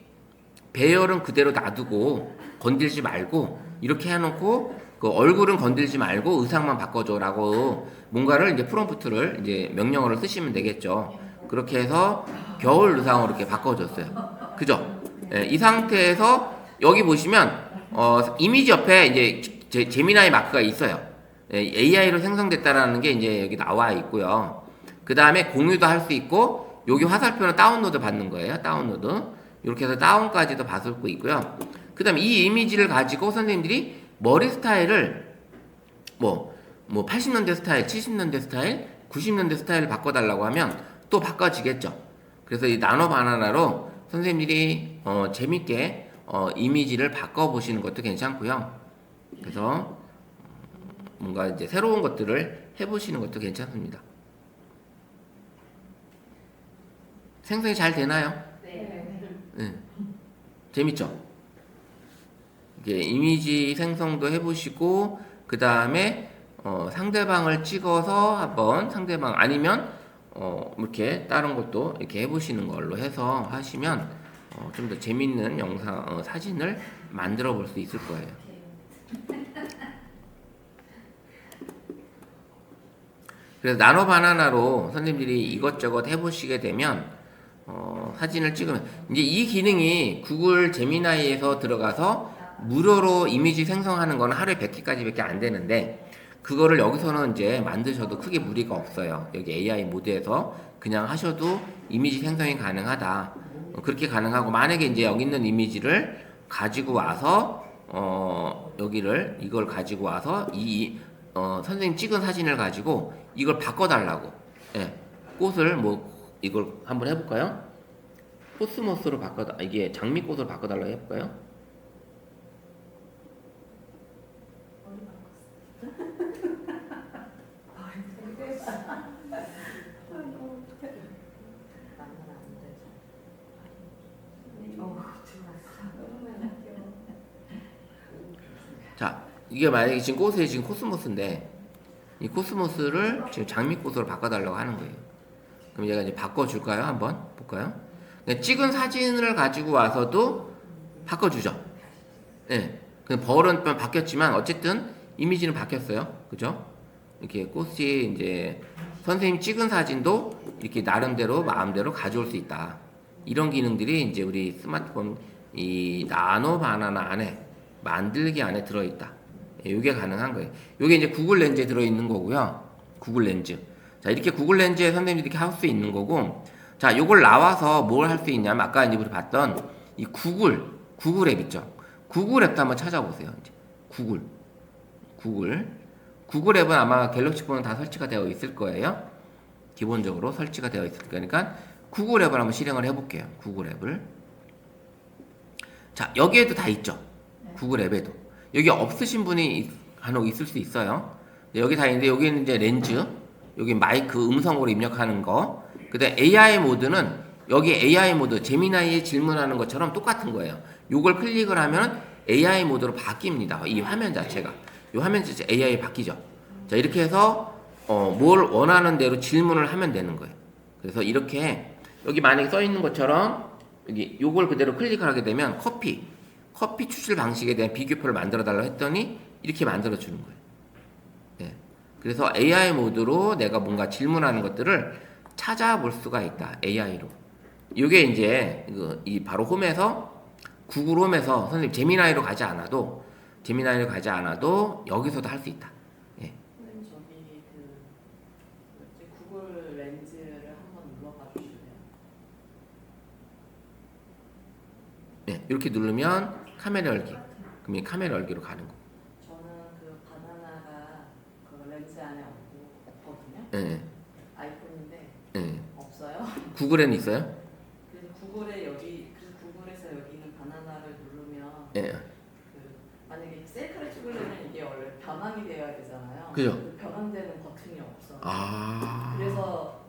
배열은 그대로 놔두고 건들지 말고 이렇게 해놓고 그 얼굴은 건들지 말고 의상만 바꿔줘라고 뭔가를 이제 프롬프트를 이제 명령어를 쓰시면 되겠죠. 그렇게 해서 겨울 의상으로 이렇게 바꿔줬어요. 그죠? 예, 이 상태에서 여기 보시면 이미지 옆에 이제 제미나이 마크가 있어요. 예, AI로 생성됐다라는 게 이제 여기 나와 있고요. 그 다음에 공유도 할 수 있고 여기 화살표는 다운로드 받는 거예요. 다운로드 이렇게 해서 다운까지도 받을 수 있고요. 그 다음에 이 이미지를 가지고 선생님들이 머리 스타일을 뭐 80년대 스타일, 70년대 스타일, 90년대 스타일을 바꿔달라고 하면 또 바꿔지겠죠. 그래서 이 나노 바나나로 선생님들이 재밌게 이미지를 바꿔보시는 것도 괜찮고요. 그래서 뭔가 이제 새로운 것들을 해보시는 것도 괜찮습니다. 생성이 잘 되나요? 네. 재밌죠? 이게 이미지 생성도 해보시고 그 다음에 상대방을 찍어서 한번 상대방 아니면 이렇게 다른 것도 이렇게 해보시는 걸로 해서 하시면 좀 더 재밌는 영상 사진을 만들어 볼 수 있을 거예요. 그래서 나노 바나나로 선생님들이 이것저것 해보시게 되면 사진을 찍으면 이제 이 기능이 구글 제미나이에서 들어가서 무료로 이미지 생성하는 거는 하루에 100개까지밖에 안 되는데 그거를 여기서는 이제 만드셔도 크게 무리가 없어요. 여기 AI 모드에서 그냥 하셔도 이미지 생성이 가능하다. 그렇게 가능하고 만약에 이제 여기 있는 이미지를 가지고 와서 여기를 이걸 가지고 와서 선생님 찍은 사진을 가지고 이걸 바꿔달라고. 예, 꽃을 뭐 이걸 한번 해볼까요? 코스모스로 이게 장미꽃으로 바꿔달라고 해볼까요? 자, 이게 만약에 지금 꽃이 지금 코스모스인데 이 코스모스를 지금 장미꽃으로 바꿔달라고 하는 거예요. 그럼 얘가 이제 바꿔줄까요? 한번 볼까요? 그냥 찍은 사진을 가지고 와서도 바꿔주죠. 네. 그 벌은 바뀌었지만 어쨌든 이미지는 바뀌었어요. 그죠? 이렇게 꽃이 이제 선생님 찍은 사진도 이렇게 나름대로 마음대로 가져올 수 있다. 이런 기능들이 이제 우리 스마트폰 이 나노 바나나 안에 만들기 안에 들어있다. 이게 가능한 거예요. 이게 이제 구글 렌즈에 들어있는 거고요. 구글 렌즈. 자, 이렇게 구글 렌즈에 선생님들이 이렇게 할 수 있는 거고, 자, 요걸 나와서 뭘 할 수 있냐면 아까 이제 우리 봤던 이 구글 앱 있죠. 구글 앱도 한번 찾아보세요. 이제 구글 앱은 아마 갤럭시 폰은 다 설치가 되어 있을 거예요. 기본적으로 설치가 되어 있을 거니까 구글 앱을 한번 실행을 해볼게요. 구글 앱을. 자, 여기에도 다 있죠. 구글 앱에도. 여기 없으신 분이 간혹 있을 수 있어요. 여기 다 있는데 여기는 이제 렌즈, 여기 마이크 음성으로 입력하는 거. 그다음 AI 모드는 여기 AI 모드 제미나이에 질문하는 것처럼 똑같은 거예요. 요걸 클릭을 하면 AI 모드로 바뀝니다. 이 화면 자체가. 이 화면 자체 AI 바뀌죠. 자, 이렇게 해서 뭘 원하는 대로 질문을 하면 되는 거예요. 그래서 이렇게 여기 만약에 써 있는 것처럼 여기 요걸 그대로 클릭을 하게 되면 커피 추출 방식에 대한 비교표를 만들어 달라고 했더니 이렇게 만들어 주는 거예요. 네. 그래서 AI 모드로 내가 뭔가 질문하는 것들을 찾아볼 수가 있다. AI로. 이게 이제 이 바로 홈에서 구글 홈에서 선생님 제미나이로 가지 않아도 여기서도 할 수 있다. 예.
선생님 저기 구글 렌즈를 한번 눌러봐 주실래요?
네, 이렇게 누르면 카메라 열기. 그럼 카메라 열기로 가는 거.
저는 그 바나나가 그 렌즈 안에 없거든요.
예.
아이폰인데
예.
없어요.
구글에는 있어요?
그래서 구글에서 여기 있는 바나나를 누르면
예.
만약에 셀카를 찍으려면 이게 원래 변환이 되어야 되잖아요.
그죠?
그 변환되는 버튼이 없어.
아.
그래서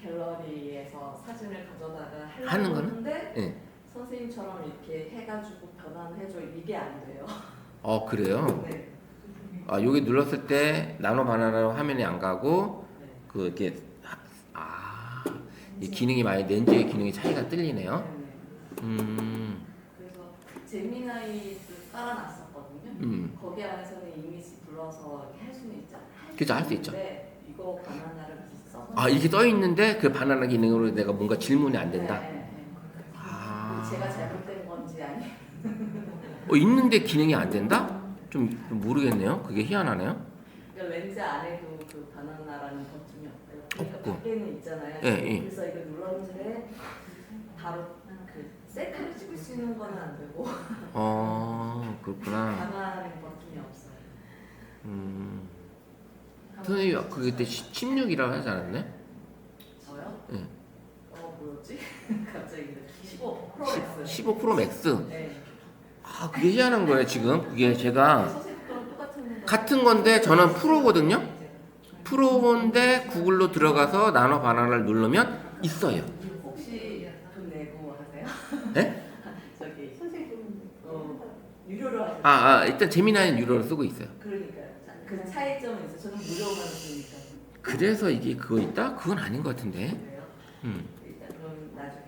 갤러리에서 사진을 가져다가
하는
하려고
거는?
하는데
예.
선생님처럼 이렇게 해가지고 변환해줘 이게 안 돼요.
그래요?
네.
여기 눌렀을 때 나노 바나나 화면이 안 가고
네.
이렇게 이 기능이 많이 렌즈의 기능이 차이가 틀리네요.
네네. 그래서 제미나이를 깔아놨었거든요. 거기 안에서는 이미지 불러서 이렇게 할 수는 있잖아요.
그죠, 할 수 있죠.
이거 바나나를 써서
이렇게 떠 있는데 그 바나나 기능으로 내가 뭔가 질문이 안 된다.
네. 제가 잘못된 건지 아니면
있는데 기능이 안 된다? 좀 모르겠네요. 그게 희한하네요.
그러니까 렌즈 안에도 그 바나나라는 버튼이 없고요. 그러니까
없고.
밖에는 있잖아요.
예.
그래서 이거 눌렀는데 바로 그 셀카를 찍을 수 있는 건 안 되고
그렇구나.
변환하는 버튼이 없어요.
선생님 그때 16이라고 하지 않았나요?
저요?
예.
뭐였지? 갑자기 15 프로 맥스.
15 프로 맥스.
네.
그게 희한한 거예요 지금. 그게 제가
선생님 거랑 똑같은
같은 건데 저는 프로거든요. 프로인데 구글로 들어가서 나노 바나나를 누르면 있어요.
혹시 돈 내고 하세요?
네?
저기 선생님 유료로 하세요?
일단 제미나이는 유료로 쓰고 있어요.
그러니까요. 그 차이점은 있어요. 저는 무료만 쓰니까.
그래서 이게 그거 있다? 그건 아닌 것 같은데.
그래요? 일단 그럼 나중에.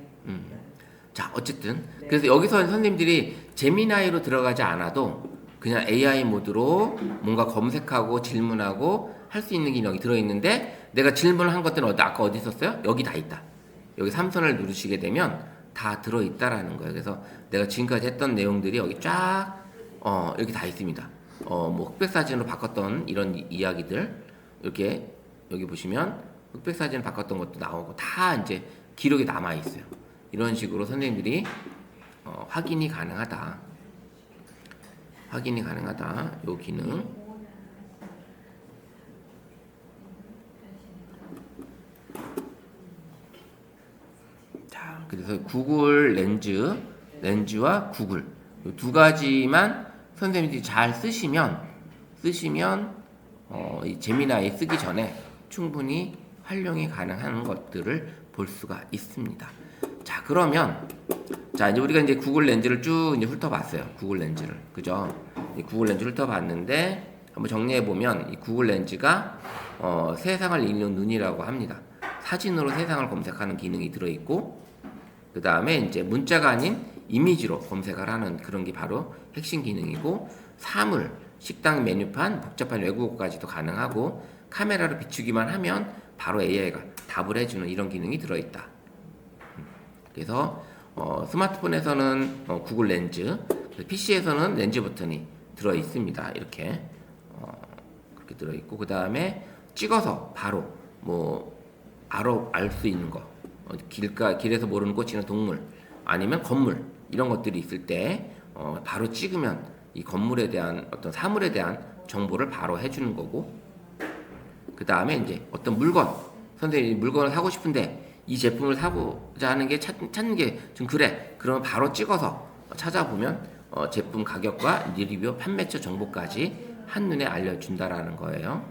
자, 어쨌든
네.
그래서 여기서 선생님들이 제미나이로 들어가지 않아도 그냥 AI 모드로 뭔가 검색하고 질문하고 할 수 있는 기능이 들어있는데 내가 질문을 한 것들은 아까 어디 있었어요? 여기 다 있다. 여기 3선을 누르시게 되면 다 들어있다라는 거예요. 그래서 내가 지금까지 했던 내용들이 여기 쫙 이렇게 다 있습니다. 뭐 흑백 사진으로 바꿨던 이런 이야기들 이렇게 여기 보시면 흑백 사진을 바꿨던 것도 나오고 다 이제 기록이 남아 있어요. 이런 식으로 선생님들이 확인이 가능하다. 요 기능. 자, 그래서 구글 렌즈와 구글 이 두 가지만 선생님들이 잘 쓰시면 이 제미나이 쓰기 전에 충분히 활용이 가능한 것들을 볼 수가 있습니다. 자, 그러면 자, 이제 우리가 이제 구글 렌즈를 쭉 이제 훑어봤어요. 구글 렌즈를. 그죠? 이 구글 렌즈를 훑어봤는데 한번 정리해 보면 이 구글 렌즈가 세상을 읽는 눈이라고 합니다. 사진으로 세상을 검색하는 기능이 들어있고 그 다음에 이제 문자가 아닌 이미지로 검색을 하는 그런 게 바로 핵심 기능이고 사물, 식당 메뉴판, 복잡한 외국어까지도 가능하고 카메라로 비추기만 하면 바로 AI가 답을 해주는 이런 기능이 들어있다. 그래서 스마트폰에서는 구글 렌즈, PC에서는 렌즈 버튼이 들어있습니다. 이렇게 그렇게 들어있고 그 다음에 찍어서 바로 뭐 알 수 있는 거 길에서 모르는 꽂히는 동물 아니면 건물 이런 것들이 있을 때 바로 찍으면 이 건물에 대한 어떤 사물에 대한 정보를 바로 해주는 거고 그 다음에 이제 어떤 물건 선생님이 물건을 사고 싶은데 이 제품을 사고자 하는 게 찾는 게 좀 그래 그러면 바로 찍어서 찾아보면 제품 가격과 리뷰 판매처 정보까지 한눈에 알려준다라는 거예요.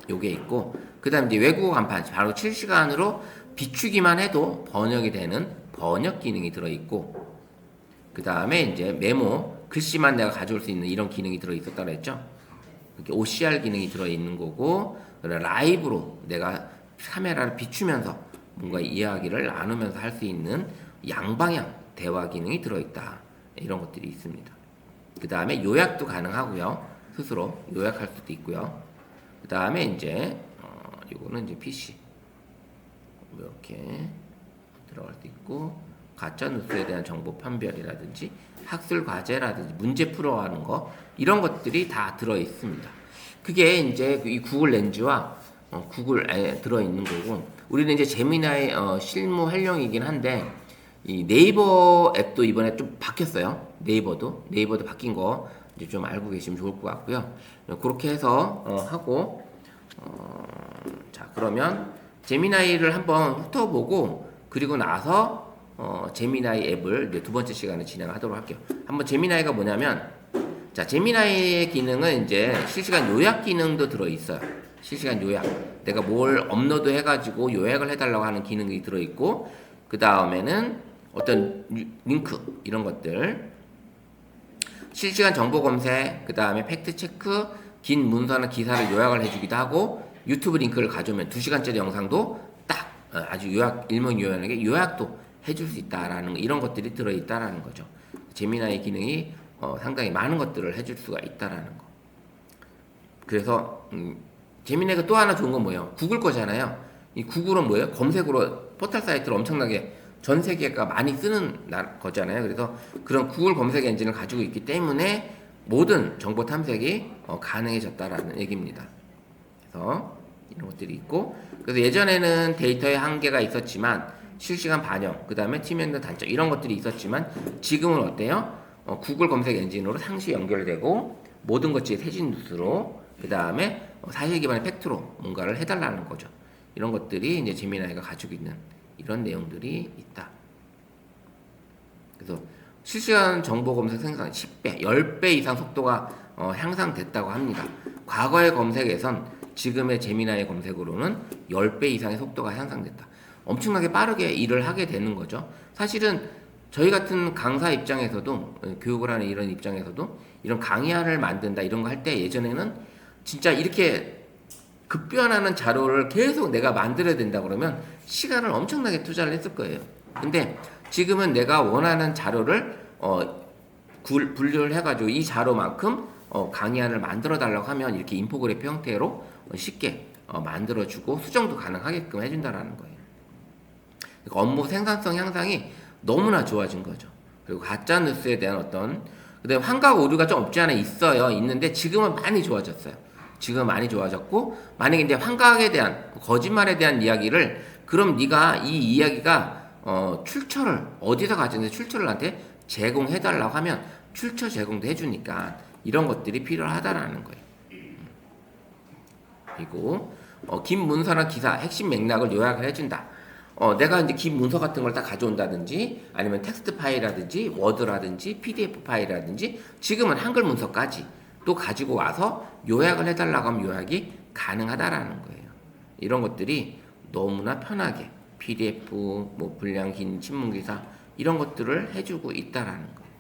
요게 있고 그 다음에 이제 외국어 간판 바로 실시간으로 비추기만 해도 번역이 되는 번역 기능이 들어있고 그 다음에 이제 메모 글씨만 내가 가져올 수 있는 이런 기능이 들어있었다고 했죠. 이렇게 OCR 기능이 들어있는 거고 라이브로 내가 카메라를 비추면서 뭔가 이야기를 나누면서 할 수 있는 양방향 대화 기능이 들어있다. 이런 것들이 있습니다. 그 다음에 요약도 가능하고요. 스스로 요약할 수도 있고요. 그 다음에 이제 이거는 이제 PC 이렇게 들어갈 수 있고 가짜 뉴스에 대한 정보 판별이라든지 학술 과제라든지 문제 풀어가는 거 이런 것들이 다 들어 있습니다. 그게 이제 이 구글 렌즈와 구글에 들어 있는 거고 우리는 이제 제미나이 실무 활용이긴 한데 이 네이버 앱도 이번에 좀 바뀌었어요. 네이버도 바뀐 거 이제 좀 알고 계시면 좋을 것 같고요. 그렇게 해서 하고 자 그러면 제미나이를 한번 훑어보고 그리고 나서 제미나이 앱을 이제 두 번째 시간에 진행하도록 할게요. 한번 제미나이가 뭐냐면 자 제미나이의 기능은 이제 실시간 요약 기능도 들어 있어요. 실시간 요약 내가 뭘 업로드 해가지고 요약을 해달라고 하는 기능이 들어 있고 그 다음에는 어떤 링크 이런 것들 실시간 정보 검색 그 다음에 팩트 체크 긴 문서나 기사를 요약을 해주기도 하고 유튜브 링크를 가져오면 2시간짜리 영상도 딱 아주 일목요연하게 요약도 해줄 수 있다라는 이런 것들이 들어있다라는 거죠. 제미나이 기능이 상당히 많은 것들을 해줄 수가 있다라는 거. 그래서 제미나이가 또 하나 좋은 건 뭐예요? 구글 거잖아요. 이 구글은 뭐예요? 검색으로 포털 사이트를 엄청나게 전 세계가 많이 쓰는 거잖아요. 그래서 그런 구글 검색 엔진을 가지고 있기 때문에 모든 정보 탐색이 가능해졌다라는 얘기입니다. 그래서 이런 것들이 있고 그래서 예전에는 데이터의 한계가 있었지만 실시간 반영 그 다음에 팀연도 단점 이런 것들이 있었지만 지금은 어때요? 구글 검색 엔진으로 상시 연결되고 모든 것이 세진 뉴스로 그 다음에 사실 기반의 팩트로 뭔가를 해달라는 거죠. 이런 것들이 이제 제미나이가 가지고 있는 이런 내용들이 있다. 그래서 실시간 정보 검색 생산 10배, 10배 이상 속도가 향상됐다고 합니다. 과거의 검색에선 지금의 제미나이 검색으로는 10배 이상의 속도가 향상됐다. 엄청나게 빠르게 일을 하게 되는 거죠. 사실은 저희 같은 강사 입장에서도 교육을 하는 이런 입장에서도 이런 강의안을 만든다 이런 거 할 때 예전에는 진짜 이렇게 급변하는 자료를 계속 내가 만들어야 된다 그러면 시간을 엄청나게 투자를 했을 거예요. 근데 지금은 내가 원하는 자료를 분류를 해가지고 이 자료만큼 강의안을 만들어 달라고 하면 이렇게 인포그래피 형태로 쉽게 만들어주고 수정도 가능하게끔 해준다라는 거예요. 그러니까 업무 생산성 향상이 너무나 좋아진 거죠. 그리고 가짜 뉴스에 대한 어떤 그다음에 환각 오류가 좀 없지 않아 있어요. 있는데 지금은 많이 좋아졌어요. 지금 많이 좋아졌고 만약에 이제 환각에 대한 거짓말에 대한 이야기를 그럼 네가 이 이야기가 출처를 어디서 가졌는지 출처를 나한테 제공해달라고 하면 출처 제공도 해주니까 이런 것들이 필요하다라는 거예요. 그리고 긴 문서나 기사 핵심 맥락을 요약을 해준다. 내가 이제 긴 문서 같은 걸 다 가져온다든지 아니면 텍스트 파일이라든지 워드라든지 PDF 파일이라든지 지금은 한글 문서까지 또 가지고 와서 요약을 해달라고 하면 요약이 가능하다라는 거예요. 이런 것들이 너무나 편하게 PDF, 뭐 분량 긴 신문 기사 이런 것들을 해주고 있다라는 거예요.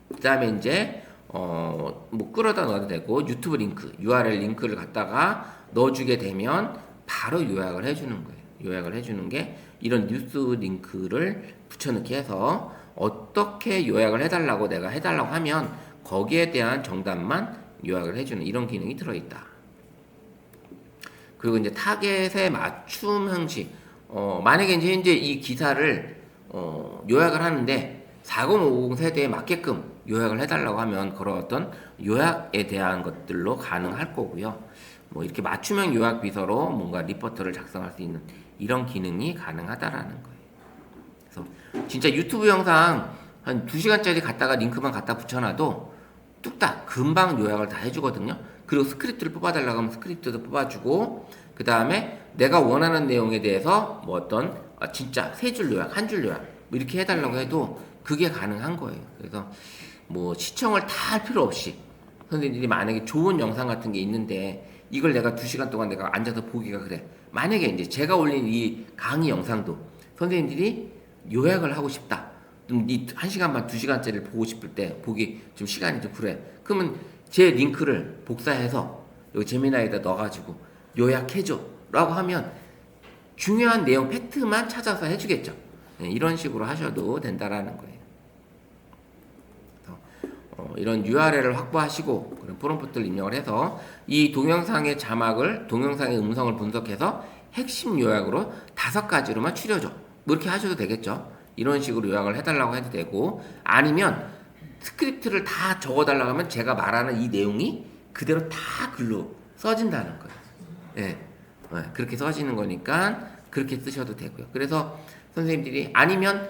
그 다음에 이제 뭐 끌어다 넣어도 되고 유튜브 링크, URL 링크를 갖다가 넣어주게 되면 바로 요약을 해주는 거예요. 요약을 해주는 게 이런 뉴스 링크를 붙여넣기 해서 어떻게 요약을 해달라고 내가 해달라고 하면 거기에 대한 정답만 요약을 해주는 이런 기능이 들어있다. 그리고 이제 타겟의 맞춤 형식. 만약에 이제 이 기사를 요약을 하는데 4050 세대에 맞게끔 요약을 해달라고 하면 그런 어떤 요약에 대한 것들로 가능할 거고요. 뭐 이렇게 맞춤형 요약 비서로 뭔가 리포트를 작성할 수 있는 이런 기능이 가능하다라는 거예요. 그래서 진짜 유튜브 영상 한 2시간짜리 갖다가 링크만 갖다 붙여놔도 뚝딱 금방 요약을 다 해주거든요. 그리고 스크립트를 뽑아달라고 하면 스크립트도 뽑아주고 그 다음에 내가 원하는 내용에 대해서 뭐 어떤 진짜 3줄 요약, 1줄 요약 뭐 이렇게 해달라고 해도 그게 가능한 거예요. 그래서 뭐 시청을 다 할 필요 없이 선생님들이 만약에 좋은 영상 같은 게 있는데 이걸 내가 2시간 동안 내가 앉아서 보기가 그래. 만약에 이제 제가 올린 이 강의 영상도 선생님들이 요약을 하고 싶다. 이 1시간 반, 2시간짜리를 보고 싶을 때 보기 좀 시간이 좀 그래. 그러면 제 링크를 복사해서 여기 제미나이에다 넣어가지고 요약해줘 라고 하면 중요한 내용 팩트만 찾아서 해주겠죠. 네, 이런 식으로 하셔도 된다라는 거예요. 이런 URL을 확보하시고 그런 프롬프트를 입력을 해서 이 동영상의 자막을 동영상의 음성을 분석해서 핵심 요약으로 5가지로만 추려줘 뭐 이렇게 하셔도 되겠죠. 이런 식으로 요약을 해달라고 해도 되고 아니면 스크립트를 다 적어달라고 하면 제가 말하는 이 내용이 그대로 다 글로 써진다는 거예요. 네. 네, 그렇게 써지는 거니까 그렇게 쓰셔도 되고요. 그래서 선생님들이 아니면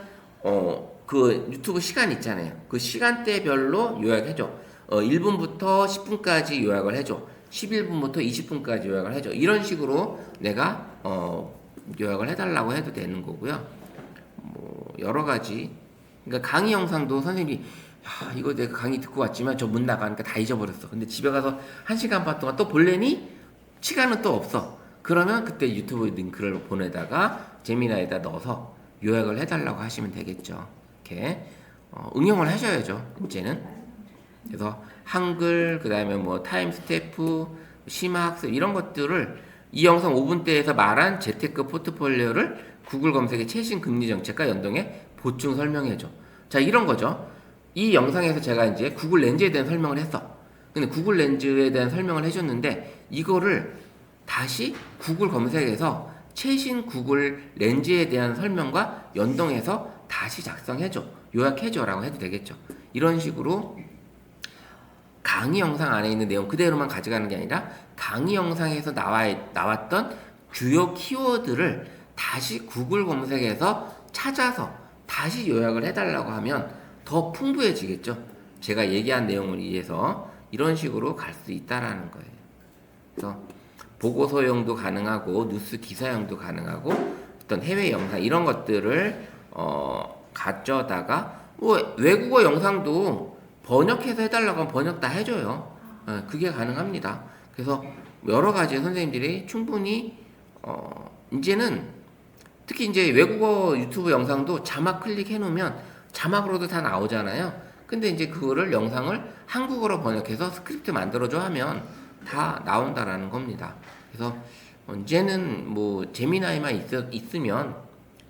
그 유튜브 시간 있잖아요. 그 시간대별로 요약해줘. 1분부터 10분까지 요약을 해줘. 11분부터 20분까지 요약을 해줘. 이런 식으로 내가 요약을 해달라고 해도 되는 거고요. 뭐 여러 가지. 그러니까 강의 영상도 선생님이 야, 이거 내가 강의 듣고 왔지만 저 문 나가니까 다 잊어버렸어. 근데 집에 가서 1시간 반 동안 또 볼래니? 시간은 또 없어. 그러면 그때 유튜브 링크를 보내다가 제미나이에다 넣어서 요약을 해달라고 하시면 되겠죠. 이렇게 응용을 하셔야죠. 이제는. 그래서 한글, 그 다음에 뭐 타임스태프, 심화학습 이런 것들을 이 영상 5분대에서 말한 재테크 포트폴리오를 구글 검색의 최신 금리 정책과 연동해 보충 설명해줘. 자, 이런 거죠. 이 영상에서 제가 이제 구글 렌즈에 대한 설명을 했어. 근데 구글 렌즈에 대한 설명을 해줬는데 이거를 다시 구글 검색에서 최신 구글 렌즈에 대한 설명과 연동해서 다시 작성해줘, 요약해줘 라고 해도 되겠죠. 이런 식으로 강의 영상 안에 있는 내용 그대로만 가져가는 게 아니라 강의 영상에서 나왔던 주요 키워드를 다시 구글 검색에서 찾아서 다시 요약을 해달라고 하면 더 풍부해지겠죠. 제가 얘기한 내용을 위해서 이런 식으로 갈 수 있다라는 거예요. 그래서 보고서용도 가능하고 뉴스 기사용도 가능하고 어떤 해외 영상 이런 것들을 가져다가 뭐 외국어 영상도 번역해서 해달라고 하면 번역 다 해줘요. 그게 가능합니다. 그래서 여러 가지 선생님들이 충분히 이제는 특히 이제 외국어 유튜브 영상도 자막 클릭해 놓으면 자막으로도 다 나오잖아요. 근데 이제 그거를 영상을 한국어로 번역해서 스크립트 만들어줘 하면 다 나온다라는 겁니다. 그래서 이제는 뭐 제미나이만 있으면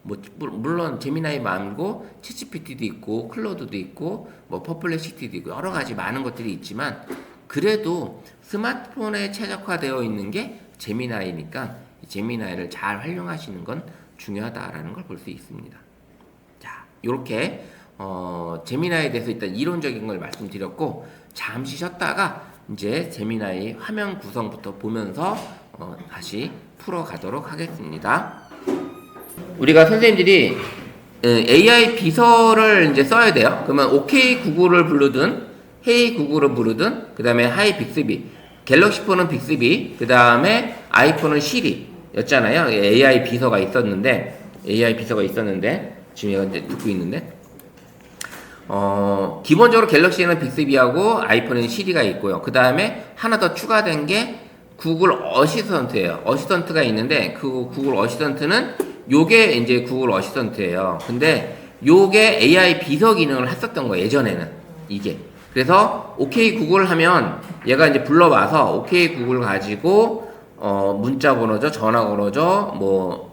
뭐 물론 제미나이 말고 챗GPT도 있고 클로드도 있고 뭐 퍼플렉시티도 있고 여러 가지 많은 것들이 있지만 그래도 스마트폰에 최적화되어 있는 게 제미나이니까 제미나이를 잘 활용하시는 건 중요하다라는 걸 볼 수 있습니다. 요렇게 제미나이에 대해서 일단 이론적인 걸 말씀드렸고, 잠시 쉬었다가 이제 제미나이 화면 구성부터 보면서 다시 풀어가도록 하겠습니다. 우리가 선생님들이 AI 비서를 이제 써야 돼요. 그러면 OK 구글을 부르든 헤이 구글을 부르든, 그 다음에 하이 빅스비, 갤럭시 폰은 빅스비, 그 다음에 아이폰은 시리 였잖아요. AI 비서가 있었는데 지금 얘가 이제 듣고 있는데, 기본적으로 갤럭시에는 빅스비하고 아이폰에는 시리가 있고요. 그 다음에 하나 더 추가된 게 구글 어시스턴트예요. 어시스턴트가 있는데 그 구글 어시스턴트는 요게 이제 구글 어시스턴트예요. 근데 요게 AI 비서 기능을 했었던 거예요, 예전에는. 이게. 그래서 OK 구글 하면 얘가 이제 불러와서 OK 구글 가지고 문자 번호죠, 전화 번호죠,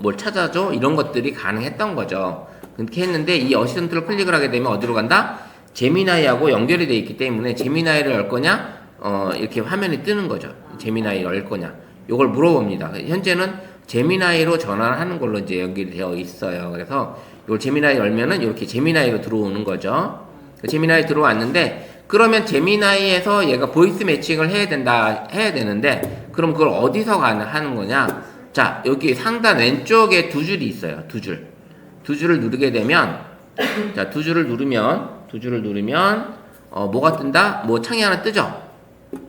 뭘 찾아줘, 이런 것들이 가능했던 거죠. 그렇게 했는데 이 어시스턴트를 클릭을 하게 되면 어디로 간다? 제미나이하고 연결이 되어 있기 때문에 제미나이를 열 거냐? 이렇게 화면이 뜨는 거죠. 제미나이를 열 거냐? 요걸 물어봅니다. 현재는 제미나이로 전화를 하는 걸로 이제 연결이 되어 있어요. 그래서 이걸 제미나이 열면은 이렇게 제미나이로 들어오는 거죠. 제미나이 들어왔는데, 그러면 제미나이에서 얘가 보이스 매칭을 해야 되는데, 그럼 그걸 어디서 하는 거냐? 자, 여기 상단 왼쪽에 두 줄이 있어요. 두 줄을 누르게 되면, 자, 두 줄을 누르면, 뭐가 뜬다? 뭐 창이 하나 뜨죠?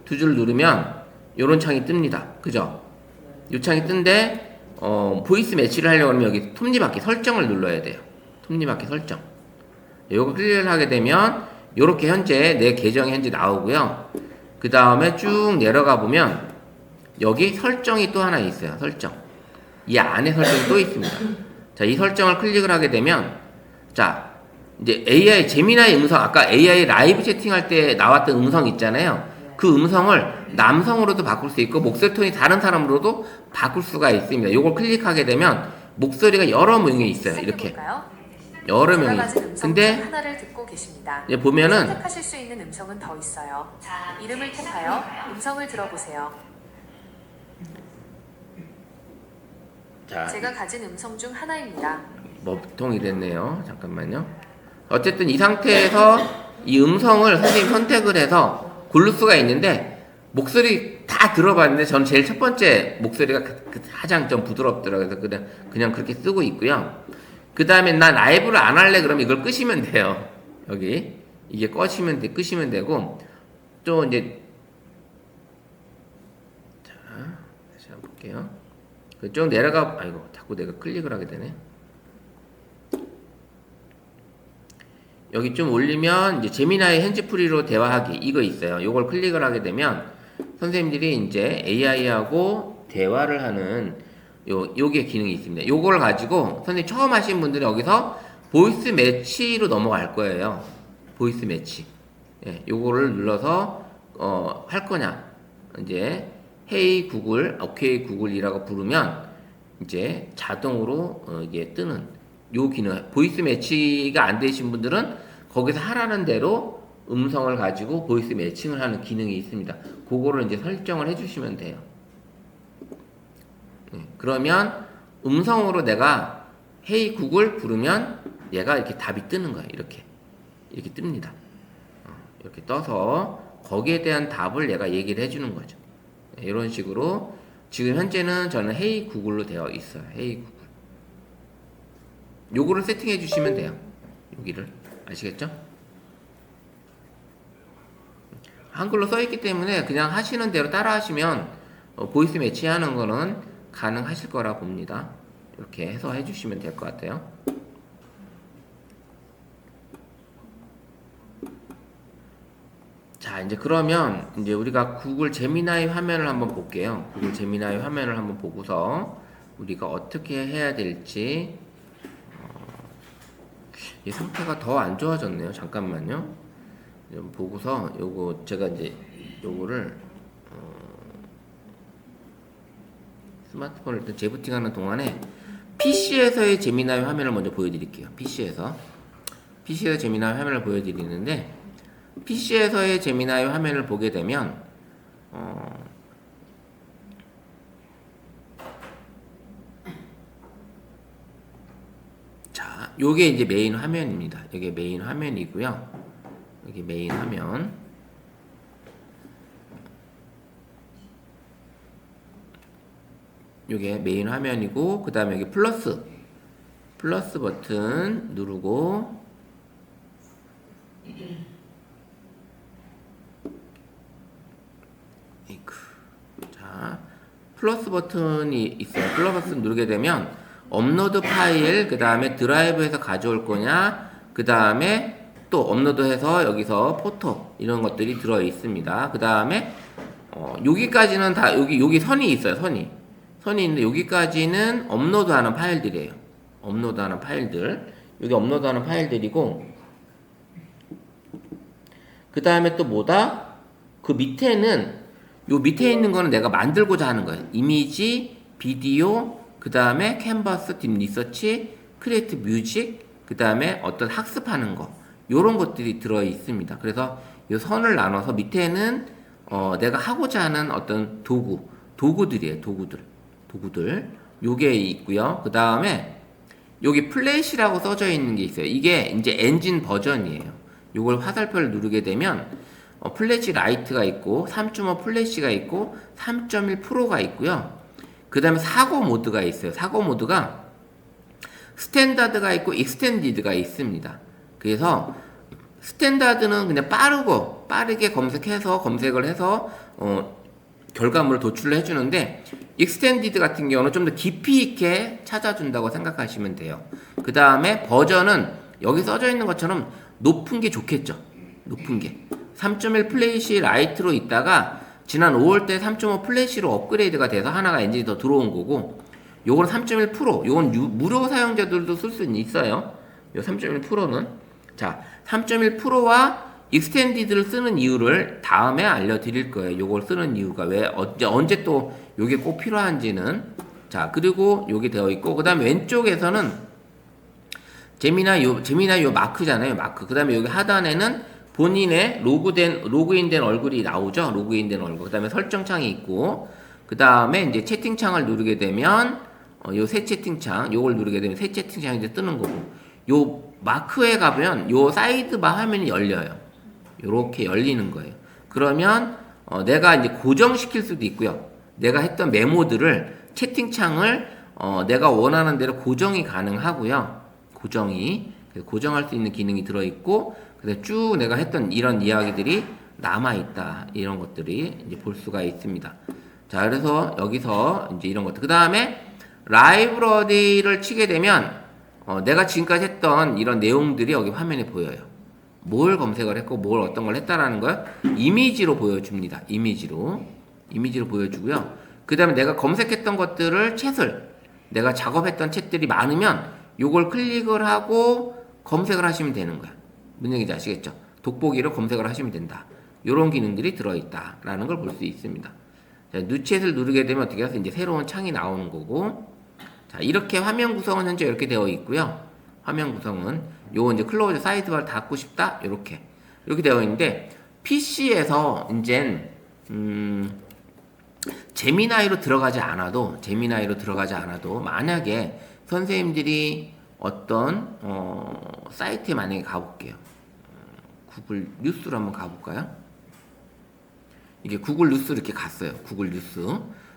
두 줄을 누르면, 요런 창이 뜹니다. 그죠? 요 창이 뜬데, 보이스 매치를 하려고 하면 여기 톱니바퀴 설정을 눌러야 돼요. 톱니바퀴 설정. 요거 클릭을 하게 되면, 요렇게 현재 내 계정이 현재 나오고요. 그 다음에 쭉 내려가 보면, 여기 설정이 또 하나 있어요. 설정. 이 안에 설정이 또 있습니다. 자, 이 설정을 클릭을 하게 되면, 자, 이제 AI, 제미나이 음성, 아까 AI 라이브 채팅할 때 나왔던 음성 있잖아요. 그 음성을 남성으로도 바꿀 수 있고, 목소리 톤이 다른 사람으로도 바꿀 수가 있습니다. 요걸 클릭하게 되면, 목소리가 여러 명이 있어요. 이렇게. 여러 명이. 근데,
하나를 듣고 계십니다.
이제 보면은,
선택하실 수 있는 음성은 더 있어요. 이름을 택하여 음성을 들어보세요.
자,
제가 가진 음성 중 하나입니다.
먹통이 됐네요. 잠깐만요. 어쨌든 이 상태에서 이 음성을 선생님이 선택을 해서 고를 수가 있는데, 목소리 다 들어봤는데 저는 제일 첫 번째 목소리가 가장 좀 부드럽더라고요. 그래서 그냥 그렇게 쓰고 있고요. 그 다음에 나 라이브를 안 할래 그러면 이걸 끄시면 돼요. 여기 이게 끄시면 되고, 또 이제 자, 다시 한번 볼게요. 좀 내려가, 아이고, 자꾸 내가 클릭을 하게 되네. 여기 좀 올리면 이제 제미나이 핸즈프리로 대화하기 이거 있어요. 요걸 클릭을 하게 되면 선생님들이 이제 AI하고 대화를 하는 요게 기능이 있습니다. 요걸 가지고 선생님 처음 하신 분들은 여기서 보이스 매치로 넘어갈 거예요. 보이스 매치. 예, 요거를 눌러서 할 거냐? 이제 헤이 구글, 오케이 구글이라고 부르면 이제 자동으로 이게 뜨는 요 기능. 보이스 매치가 안 되신 분들은 거기서 하라는 대로 음성을 가지고 보이스 매칭을 하는 기능이 있습니다. 그거를 이제 설정을 해주시면 돼요. 그러면 음성으로 내가 헤이 구글 부르면 얘가 이렇게 답이 뜨는 거예요. 이렇게 뜹니다. 이렇게 떠서 거기에 대한 답을 얘가 얘기를 해주는 거죠. 이런 식으로 지금 현재는 저는 헤이 구글로 되어 있어요. 헤이 구글. 요거를 세팅해 주시면 돼요. 여기를 아시겠죠? 한글로 써 있기 때문에 그냥 하시는 대로 따라 하시면 보이스 매치하는 거는 가능하실 거라 봅니다. 이렇게 해서 해주시면 될 것 같아요. 자, 이제 그러면 이제 우리가 구글 제미나이 화면을 한번 볼게요. 구글 제미나이 화면을 한번 보고서 우리가 어떻게 해야 될지. 이 상태가 더 안 좋아졌네요. 잠깐만요. 좀 보고서 요거 제가 이제 요거를 스마트폰을 일단 재부팅하는 동안에 PC에서의 제미나이 화면을 먼저 보여드릴게요. PC에서 제미나이 화면을 보여드리는데, PC에서의 제미나이 화면을 보게 되면 자, 요게 이제 메인 화면입니다. 이게 메인 화면이고요. 여기 메인 화면. 요게 메인 화면이고, 그 다음에 여기 플러스 버튼 누르고, 자, 플러스 버튼이 있어요. 플러스 버튼 누르게 되면 업로드 파일, 그 다음에 드라이브에서 가져올 거냐, 그 다음에 또 업로드해서 여기서 포토 이런 것들이 들어 있습니다. 그 다음에 여기까지는 다 여기 선이 있어요. 선이 있는데 여기까지는 업로드하는 파일들이에요. 업로드하는 파일들. 여기 업로드하는 파일들이고, 그 다음에 또 뭐다? 그 밑에는 요 밑에 있는 거는 내가 만들고자 하는 거예요. 이미지, 비디오, 그 다음에 캔버스, 딥 리서치, 크리에이트 뮤직, 그 다음에 어떤 학습하는 거, 요런 것들이 들어 있습니다. 그래서 요 선을 나눠서 밑에는 내가 하고자 하는 어떤 도구들이에요. 도구들. 요게 있고요. 그 다음에 여기 플래시라고 써져 있는 게 있어요. 이게 이제 엔진 버전이에요. 요걸 화살표를 누르게 되면 플래시 라이트가 있고 3.5 플래시가 있고 3.1 프로가 있고요. 그 다음에 사고 모드가 있어요. 사고 모드가 스탠다드가 있고 익스텐디드가 있습니다. 그래서 스탠다드는 그냥 빠르게 검색을 해서 결과물을 도출을 해주는데, 익스텐디드 같은 경우는 좀 더 깊이 있게 찾아준다고 생각하시면 돼요. 그 다음에 버전은 여기 써져 있는 것처럼 높은 게 좋겠죠. 높은 게 3.1 플래시 라이트로 있다가 지난 5월 때 3.5 플래시로 업그레이드가 돼서 하나가 엔진이 더 들어온 거고, 요거는 3.1 프로, 요건 무료 사용자들도 쓸 수 있어요. 요 3.1 프로는, 자, 3.1 프로와 익스텐디드를 쓰는 이유를 다음에 알려드릴 거예요. 요걸 쓰는 이유가 왜 언제 또 요게 꼭 필요한지는. 자, 그리고 요게 되어 있고, 그 다음에 왼쪽에서는 제미나이 요 마크잖아요. 마크. 그 다음에 여기 하단에는 본인의 로그인된 얼굴이 나오죠. 로그인된 얼굴. 그 다음에 설정창이 있고, 그 다음에 이제 채팅창을 누르게 되면 요 새 채팅창, 요걸 누르게 되면 새 채팅창이 이제 뜨는 거고, 요 마크에 가면 요 사이드바 화면이 열려요. 요렇게 열리는 거예요. 그러면 내가 이제 고정시킬 수도 있고요. 내가 했던 메모들을 채팅창을 내가 원하는 대로 고정이 가능하고요. 고정할 수 있는 기능이 들어있고, 그래서 쭉 내가 했던 이런 이야기들이 남아있다. 이런 것들이 이제 볼 수가 있습니다. 자, 그래서 여기서 이제 이런 것들. 그 다음에 라이브러리를 치게 되면 내가 지금까지 했던 이런 내용들이 여기 화면에 보여요. 뭘 검색을 했고 뭘 어떤 걸 했다라는 걸 이미지로 보여줍니다. 이미지로 보여주고요. 그 다음에 내가 검색했던 것들을 내가 작업했던 챗들이 많으면 요걸 클릭을 하고 검색을 하시면 되는 거야. 무슨 얘기인지 아시겠죠? 돋보기로 검색을 하시면 된다. 요런 기능들이 들어있다라는 걸 볼 수 있습니다. 자, 뉴챗을 누르게 되면 어떻게 해서 이제 새로운 창이 나오는 거고, 자, 이렇게 화면 구성은 현재 이렇게 되어 있고요. 화면 구성은 요거 이제 클로즈 사이드바를 닫고 싶다 이렇게 되어 있는데, PC에서 이젠 제미나이로 들어가지 않아도 만약에 선생님들이 어떤 사이트에 만약에 가볼게요. 구글 뉴스로 한번 가볼까요? 이게 구글 뉴스 이렇게 갔어요. 구글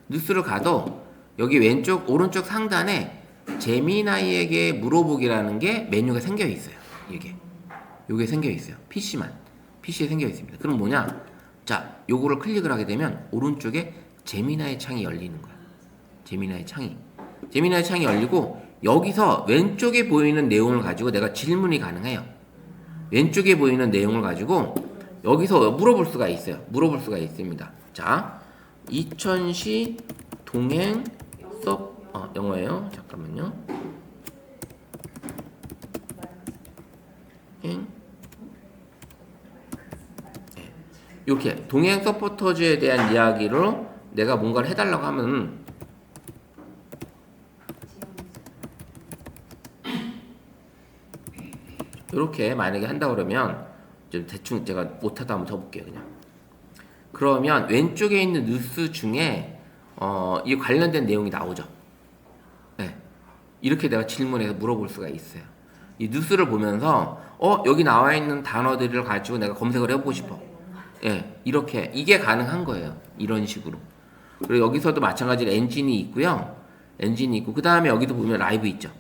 뉴스를 가도 여기 오른쪽 상단에 제미나이에게 물어보기라는 게 메뉴가 생겨 있어요. 요게 생겨 있어요. PC에 생겨 있습니다. 그럼 뭐냐? 자, 요거를 클릭을 하게 되면 오른쪽에 제미나이 창이 열리는 거야. 제미나이 창이 열리고, 여기서 왼쪽에 보이는 내용을 가지고 내가 질문이 가능해요. 왼쪽에 보이는 내용을 가지고 여기서 물어볼 수가 있습니다. 자, 이천시 동행 영어예요. 잠깐만요. 이렇게 동행 서포터즈에 대한 이야기로 내가 뭔가를 해달라고 하면 이렇게 만약에 한다 그러면 좀 대충 제가 못하다 한번 쳐볼게요. 그러면 왼쪽에 있는 뉴스 중에 이 관련된 내용이 나오죠. 네. 이렇게 내가 질문해서 물어볼 수가 있어요. 이 뉴스를 보면서 여기 나와 있는 단어들을 가지고 내가 검색을 해보고 싶어. 예, 이렇게 이게 가능한 거예요. 이런 식으로. 그리고 여기서도 마찬가지로 엔진이 있고요. 엔진이 있고 그 다음에 여기도 보면 라이브 있죠.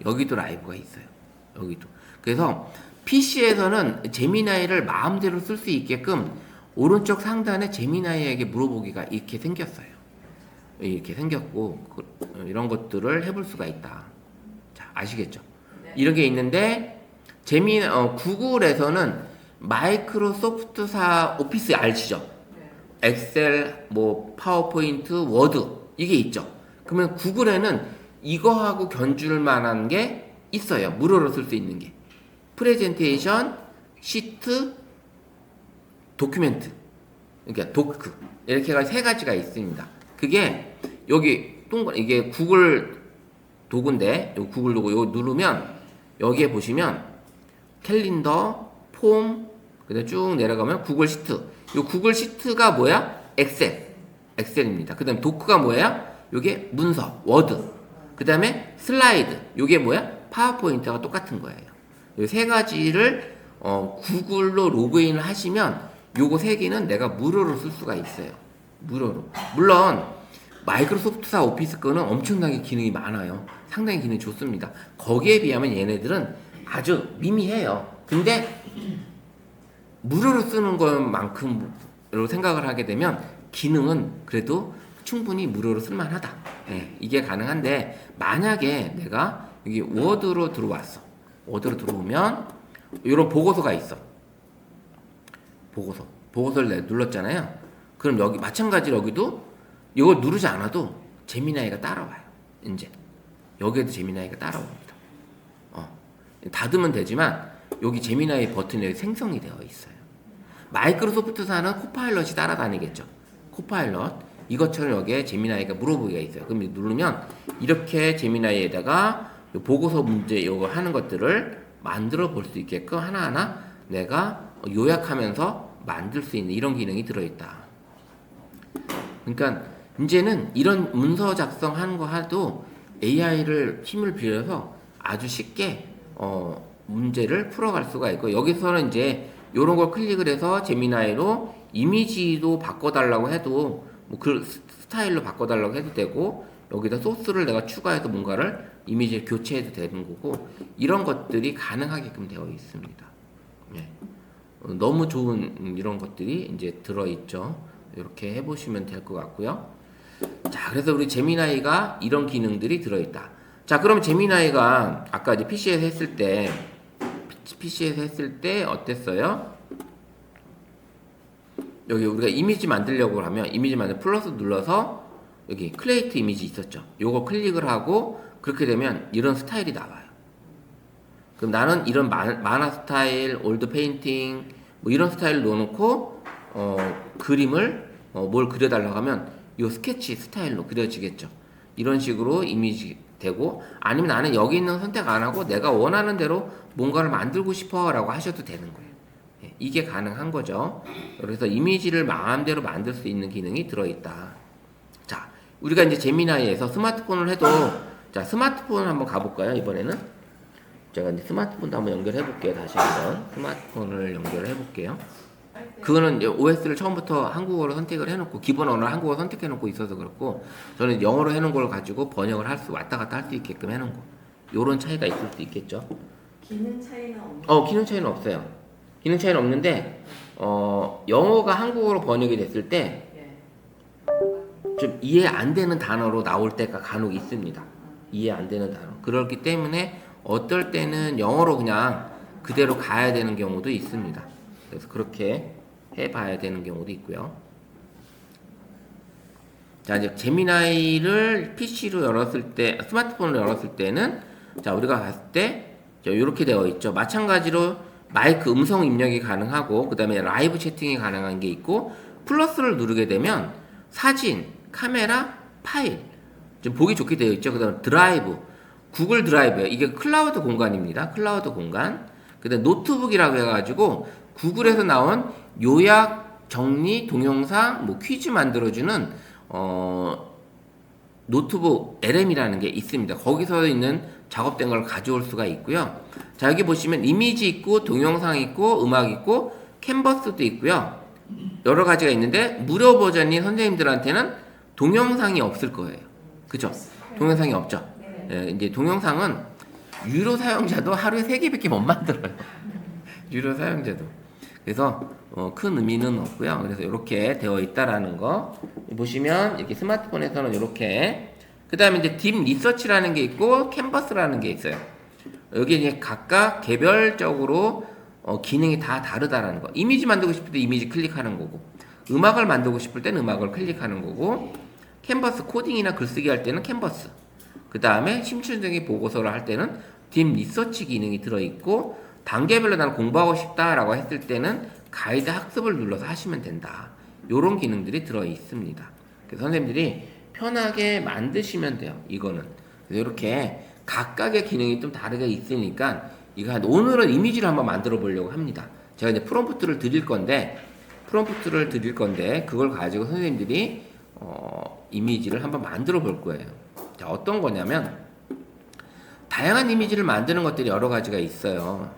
여기도 라이브가 있어요. 여기도. 그래서 PC에서는 제미나이를 마음대로 쓸 수 있게끔 오른쪽 상단에 제미나이에게 물어보기가 이렇게 생겼어요. 이렇게 생겼고 이런 것들을 해볼 수가 있다. 자, 아시겠죠? 이런 게 있는데 구글에서는 마이크로소프트사 오피스 아시죠? 엑셀, 뭐 파워포인트, 워드 이게 있죠. 그러면 구글에는 이거하고 견줄 만한 게 있어요. 무료로 쓸 수 있는 게. 프레젠테이션, 시트, 도큐멘트. 그러니까 도크. 이렇게 해서 세 가지가 있습니다. 그게 여기 이게 구글 도구인데 요 구글 도구 이거 누르면 여기에 보시면 캘린더, 폼, 그다음 쭉 내려가면 구글 시트. 요 구글 시트가 뭐야? 엑셀입니다. 그다음 도크가 뭐야? 요게 문서, 워드. 그다음에 슬라이드. 요게 뭐야? 파워포인트가 똑같은 거예요. 요 세 가지를 구글로 로그인을 하시면 요거 세 개는 내가 무료로 쓸 수가 있어요. 무료로. 물론 마이크로소프트사 오피스 거는 엄청나게 기능이 많아요. 상당히 기능이 좋습니다. 거기에 비하면 얘네들은 아주 미미해요. 근데 무료로 쓰는 것만큼으로 생각을 하게 되면 기능은 그래도 충분히 무료로 쓸만하다. 네, 이게 가능한데 만약에 내가 여기 워드로 들어왔어. 워드로 들어오면 이런 보고서가 있어. 보고서를 내가 눌렀잖아요. 그럼 여기 마찬가지로 여기도 이걸 누르지 않아도 제미나이가 따라와요. 이제 여기에도 제미나이가 따라옵니다. 닫으면 되지만 여기 제미나이 버튼이 생성이 되어 있어요. 마이크로소프트사는 코파일럿이 따라다니겠죠. 코파일럿 이것처럼 여기에 제미나이가 물어보기가 있어요. 그럼 누르면 이렇게 제미나이에다가 보고서 문제 이거 하는 것들을 만들어 볼 수 있게끔 하나하나 내가 요약하면서 만들 수 있는 이런 기능이 들어있다. 그러니까 이제는 이런 문서 작성하는 거 하도 AI를 힘을 빌려서 아주 쉽게 문제를 풀어갈 수가 있고 여기서는 이제 이런 걸 클릭을 해서 제미나이로 이미지도 바꿔달라고 해도 뭐 그 스타일로 바꿔달라고 해도 되고 여기다 소스를 내가 추가해서 뭔가를 이미지를 교체해도 되는 거고 이런 것들이 가능하게끔 되어 있습니다. 네. 너무 좋은 이런 것들이 이제 들어있죠. 이렇게 해보시면 될 것 같고요. 자, 그래서 우리 제미나이가 이런 기능들이 들어있다. 자, 그럼 제미나이가 아까 이제 PC에서 했을 때 어땠어요? 여기 우리가 이미지 만들려고 하면 이미지 만들 플러스 눌러서 여기 크리에이트 이미지 있었죠. 요거 클릭을 하고 그렇게 되면 이런 스타일이 나와요. 그럼 나는 이런 만화 스타일, 올드 페인팅 뭐 이런 스타일 넣어놓고 그림을 뭘 그려달라고 하면 요 스케치 스타일로 그려지겠죠. 이런 식으로 이미지 되고 아니면 나는 여기 있는 거 선택 안 하고 내가 원하는 대로 뭔가를 만들고 싶어 라고 하셔도 되는 거예요. 이게 가능한 거죠. 그래서 이미지를 마음대로 만들 수 있는 기능이 들어있다. 자, 우리가 이제 제미나이에서 스마트폰을 해도 자, 스마트폰 한번 가볼까요? 이번에는 제가 이제 스마트폰도 한번 연결해 볼게요. 다시 한번 스마트폰을 연결해 볼게요. 그거는 OS를 처음부터 한국어로 선택을 해놓고 기본 언어 한국어 선택해놓고 있어서 그렇고 저는 영어로 해놓은 걸 가지고 번역을 왔다 갔다 할 수 있게끔 해놓은 거. 요런 차이가 있을 수 있겠죠.
기능 차이는 없나요?
기능 차이는 없어요. 기능 차이는 없는데 영어가 한국어로 번역이 됐을 때 좀 이해 안 되는 단어로 나올 때가 간혹 있습니다. 이해 안 되는 단어. 그렇기 때문에 어떨 때는 영어로 그냥 그대로 가야 되는 경우도 있습니다. 그래서 그렇게 해봐야 되는 경우도 있고요. 자, 이제 제미나이를 PC로 열었을 때, 스마트폰으로 열었을 때는 자, 우리가 봤을 때 이렇게 되어 있죠. 마찬가지로 마이크 음성 입력이 가능하고 그 다음에 라이브 채팅이 가능한 게 있고 플러스를 누르게 되면 사진, 카메라, 파일 좀 보기 좋게 되어 있죠. 그 다음에 드라이브, 구글 드라이브예요. 이게 클라우드 공간입니다. 클라우드 공간. 그 다음에 노트북이라고 해가지고 구글에서 나온 요약, 정리, 동영상, 뭐 퀴즈 만들어주는 노트북 LM이라는 게 있습니다. 거기서 있는 작업된 걸 가져올 수가 있고요. 자, 여기 보시면 이미지 있고 동영상 있고 음악 있고 캔버스도 있고요. 여러 가지가 있는데 무료 버전인 선생님들한테는 동영상이 없을 거예요. 그죠? 동영상이 없죠. 예, 이제 동영상은 유료 사용자도 하루에 3개밖에 못 만들어요. 유료 사용자도. 그래서 큰 의미는 없고요. 그래서 이렇게 되어 있다라는 거 보시면 이렇게 스마트폰에서는 이렇게, 그 다음에 이제 딥 리서치라는 게 있고 캔버스라는 게 있어요. 여기 이제 각각 개별적으로 기능이 다 다르다라는 거. 이미지 만들고 싶을 때 이미지 클릭하는 거고, 음악을 만들고 싶을 때는 음악을 클릭하는 거고, 캔버스 코딩이나 글쓰기 할 때는 캔버스, 그 다음에 심층적인 보고서를 할 때는 딥 리서치 기능이 들어있고, 단계별로 나는 공부하고 싶다라고 했을 때는 가이드 학습을 눌러서 하시면 된다. 요런 기능들이 들어있습니다. 그래서 선생님들이 편하게 만드시면 돼요. 이거는. 그래서 이렇게 각각의 기능이 좀 다르게 있으니까 오늘은 이미지를 한번 만들어 보려고 합니다. 제가 이제 프롬프트를 드릴 건데 그걸 가지고 선생님들이 이미지를 한번 만들어 볼 거예요. 자, 어떤 거냐면 다양한 이미지를 만드는 것들이 여러 가지가 있어요.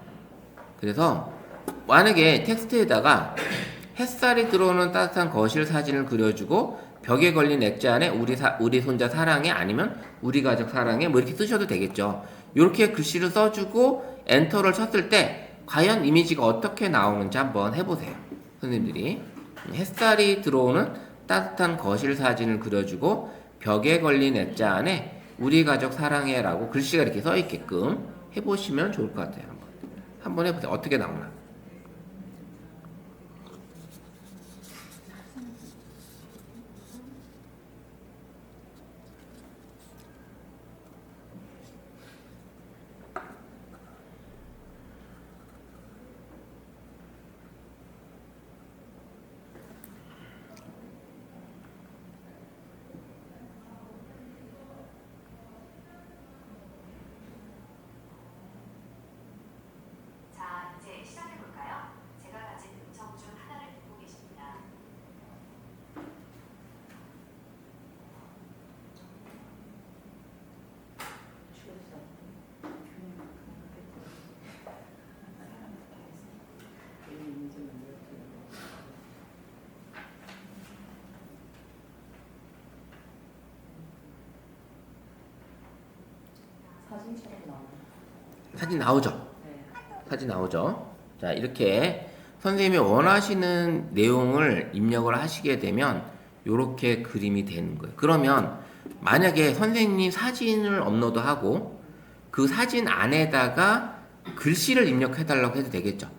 그래서 만약에 텍스트에다가 햇살이 들어오는 따뜻한 거실 사진을 그려주고 벽에 걸린 액자 안에 우리 손자 사랑해, 아니면 우리 가족 사랑해, 뭐 이렇게 쓰셔도 되겠죠. 이렇게 글씨를 써주고 엔터를 쳤을 때 과연 이미지가 어떻게 나오는지 한번 해보세요. 선생님들이 햇살이 들어오는 따뜻한 거실 사진을 그려주고 벽에 걸린 액자 안에 우리 가족 사랑해 라고 글씨가 이렇게 써있게끔 해보시면 좋을 것 같아요. 한번 해보세요. 어떻게 나오나.
자, 이제 시작해볼까요? 제가 가진 음성 중 하나를 듣고 계십니다.
사진처럼 나와요.
사진 나오죠? 사진 나오죠? 자, 이렇게 선생님이 원하시는 내용을 입력을 하시게 되면 이렇게 그림이 되는 거예요. 그러면 만약에 선생님 사진을 업로드하고 그 사진 안에다가 글씨를 입력해달라고 해도 되겠죠?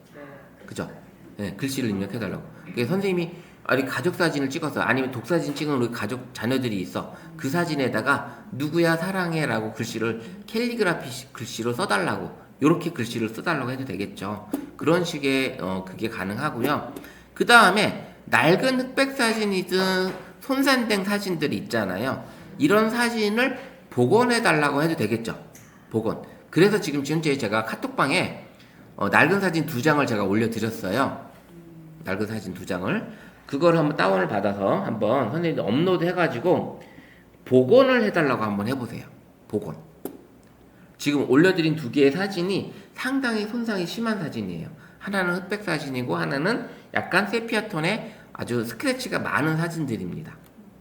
그죠? 네, 글씨를 입력해달라고. 그래서 선생님이 가족 사진을 찍어서, 아니면 독사진 찍은 우리 가족 자녀들이 있어. 그 사진에다가 누구야 사랑해 라고 글씨를 캘리그라피 글씨로 써달라고, 요렇게 글씨를 써달라고 해도 되겠죠. 그런 식의 그게 가능하고요. 그 다음에 낡은 흑백 사진이든 손산된 사진들이 있잖아요. 이런 사진을 복원해달라고 해도 되겠죠. 복원. 그래서 지금 현재 제가 카톡방에 낡은 사진 2장을 제가 올려드렸어요. 낡은 사진 2장을. 그걸 한번 다운을 받아서 한번 선생님들 업로드 해가지고 복원을 해달라고 한번 해보세요. 복원. 지금 올려드린 2개의 사진이 상당히 손상이 심한 사진이에요. 하나는 흑백 사진이고 하나는 약간 세피아톤의 아주 스크래치가 많은 사진들입니다.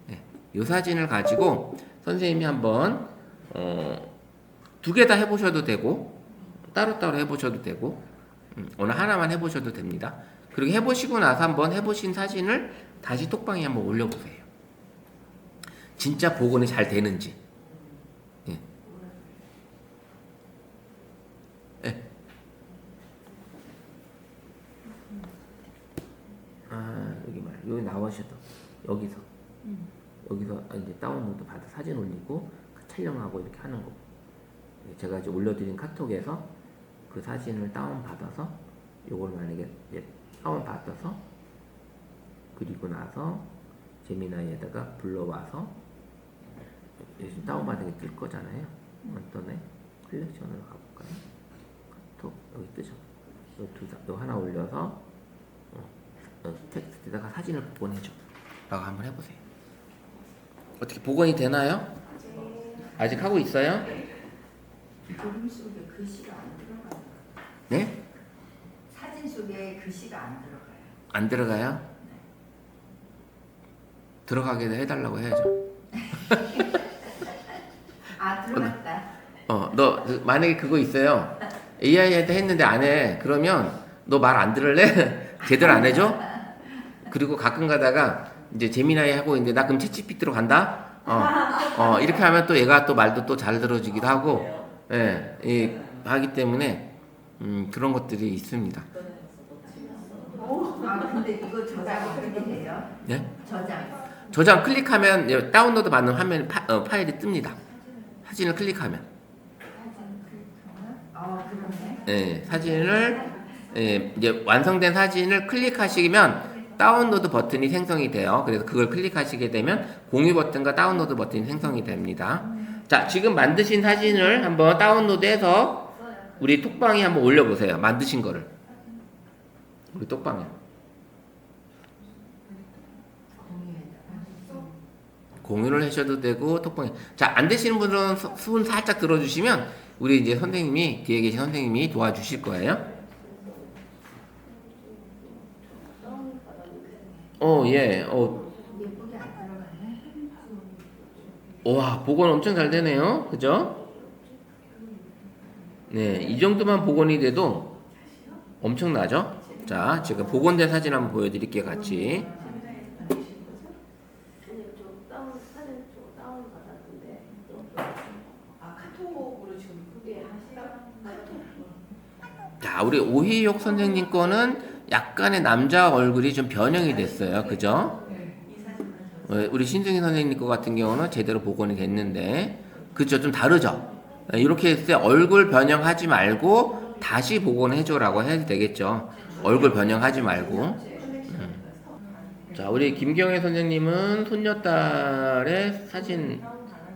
네, 이 사진을 가지고 선생님이 한번 2개 다 해보셔도 되고 따로따로 해보셔도 되고 어느 하나만 해보셔도 됩니다. 그리고 해보시고 나서 한번 해보신 사진을 다시 톡방에 한번 올려보세요. 진짜 복원이 잘 되는지. 예. 예. 여기 나오셔도 여기서 이제 다운로드 받아 사진 올리고 촬영하고 이렇게 하는 거. 제가 이제 올려드린 카톡에서 그 사진을 다운 받아서 요걸 만약에 이제 다운 받아서 그리고 나서 제미나이에다가 불러와서 요즘 다운 받은 게 뜰 거잖아요. 어떠네? 컬렉션으로 가볼까요? 카톡 여기 뜨죠. 요 하나 올려서 텍스트에다가 사진을 복원해줘 라고 한번 해보세요. 어떻게 복원이 되나요? 아직 하고 있어요?
그림 속에 글씨가 안 들어가요.
네?
사진 속에 글씨가 안 들어가요.
안 들어가요? 들어가게 해달라고 해야죠.
아, 들어갔다.
너 만약에 그거 있어요. AI한테 했는데 안 해. 그러면 너 말 안 들을래? 제대로 안 해줘? 그리고 가끔 가다가 이제 제미나이 하고 있는데 나 그럼 챗GPT로 간다? 이렇게 하면 또 얘가 또 말도 또 잘 들어주기도 하고, 하기 때문에 그런 것들이 있습니다.
아, 근데 이거 저장 어떻게 해요?
네?
저장.
클릭하면 다운로드 받는 화면 파일이 뜹니다. 사진을 클릭하면.
그러네.
네, 사진을 이제 완성된 사진을 클릭하시면 다운로드 버튼이 생성이 돼요. 그래서 그걸 클릭하시게 되면 공유 버튼과 다운로드 버튼이 생성이 됩니다. 자, 지금 만드신 사진을 한번 다운로드해서 우리 톡방에 한번 올려보세요. 만드신 거를. 우리 톡방에. 공유를 하셔도 되고 톡방에. 자, 안 되시는 분들은 손 살짝 들어주시면 우리 이제 선생님이 뒤에 계신 선생님이 도와주실 거예요. 예.
예쁘게 안 들어가네.
와, 복원 엄청 잘 되네요. 그죠? 네, 이 정도만 복원이 돼도 엄청나죠? 자, 지금 복원된 사진 한번 보여드릴게요, 같이. 자, 우리 오희옥 선생님 거는 약간의 남자 얼굴이 좀 변형이 됐어요. 그죠? 우리 신승희 선생님 거 같은 경우는 제대로 복원이 됐는데, 그죠? 좀 다르죠? 이렇게 했을 때 얼굴 변형하지 말고 다시 복원해줘라고 해도 되겠죠? 얼굴 변형하지 말고. 자, 우리 김경애 선생님은 손녀딸의 사진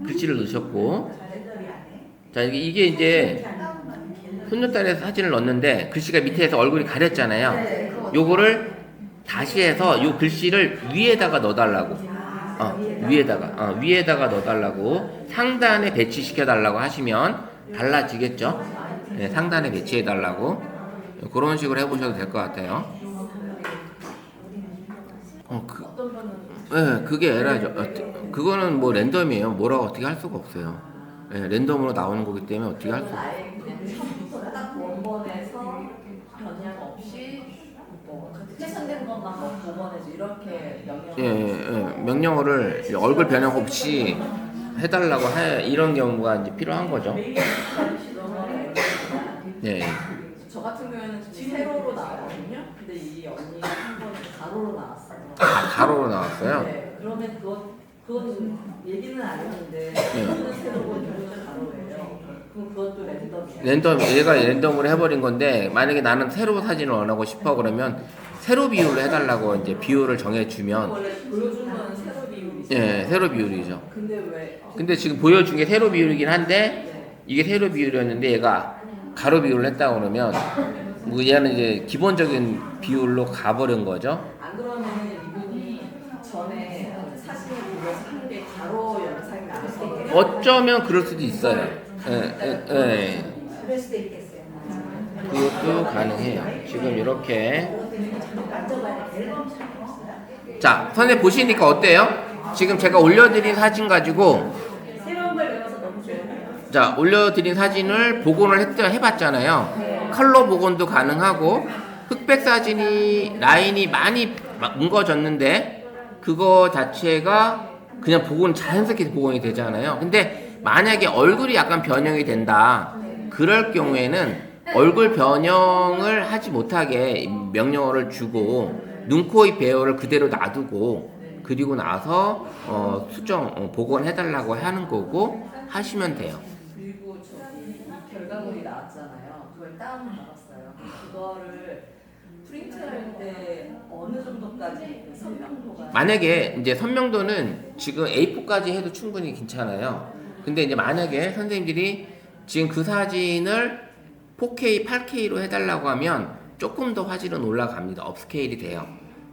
글씨를 넣으셨고, 자, 이게 이제 손녀딸의 사진을 넣었는데 글씨가 밑에서 얼굴이 가렸잖아요. 요거를 다시 해서 요 글씨를 위에다가 넣어달라고. 위에다가 넣어달라고. 상단에 배치시켜 달라고 하시면 달라지겠죠? 네, 상단에 배치해 달라고. 그런 식으로 해보셔도 될 것 같아요. 그게 에라죠. 그거는 뭐 랜덤이에요. 뭐라고 어떻게 할 수가 없어요. 랜덤으로 나오는 거기 때문에 어떻게 할 수가 없어요.
딱 원본에서 변형 없이 최선된 것만 복원해줘 이렇게
명령어를 얼굴 변형 없이 해달라고 이런 경우가 이제 필요한 거죠. 네.
저 같은 경우에는 지금 세로로 나왔거든요. 근데 이 언니가 한 번은 가로로 나왔어요.
가로로 나왔어요?
네. 그러면 그건 얘기는 안 했는데 이거는 세로고 이거는 가로예요. 그럼 그것도 랜덤이에요.
얘가 랜덤으로 해버린 건데, 만약에 나는 세로 사진을 원하고 싶어 그러면 세로 비율로 해달라고 이제 비율을 정해주면,
원래 보여준 거는 세로 비율이죠.
예, 세로 비율이죠.
근데
지금 보여준 게 세로 비율이긴 한데, 이게 세로 비율이었는데 얘가 가로 비율을 했다고 그러면 뭐 얘는 이제 기본적인 비율로 가버린 거죠.
안 그러면 이분이 전에 사진을 보면서 한 게 가로 영상이 나왔어요.
어쩌면 그럴 수도 있어요.
그럴 수도 있겠어요.
그것도 가능해요. 지금 이렇게. 자, 선생님 보시니까 어때요? 지금 제가 올려드린 사진 가지고,
새로운 걸 배워서 너무 좋아요.
자, 올려드린 사진을 복원을 해봤잖아요. 컬러 복원도 가능하고, 흑백 사진이 라인이 많이 뭉거졌는데 그거 자체가 그냥 자연스럽게 복원이 되잖아요. 근데 만약에 얼굴이 약간 변형이 된다, 그럴 경우에는 얼굴 변형을 하지 못하게 명령어를 주고 눈, 코, 입 배열을 그대로 놔두고, 그리고 나서 복원해달라고 하는 거고 하시면 돼요.
그리고 이 결과물이 나왔잖아요. 그걸 다운 받았어요. 그거를 프린트할 때 어느 정도까지 선명도가?
만약에 이제 선명도는 지금 A4까지 해도 충분히 괜찮아요. 근데 이제 만약에 선생님들이 지금 그 사진을 4K, 8K로 해달라고 하면 조금 더 화질은 올라갑니다. 업스케일이 돼요.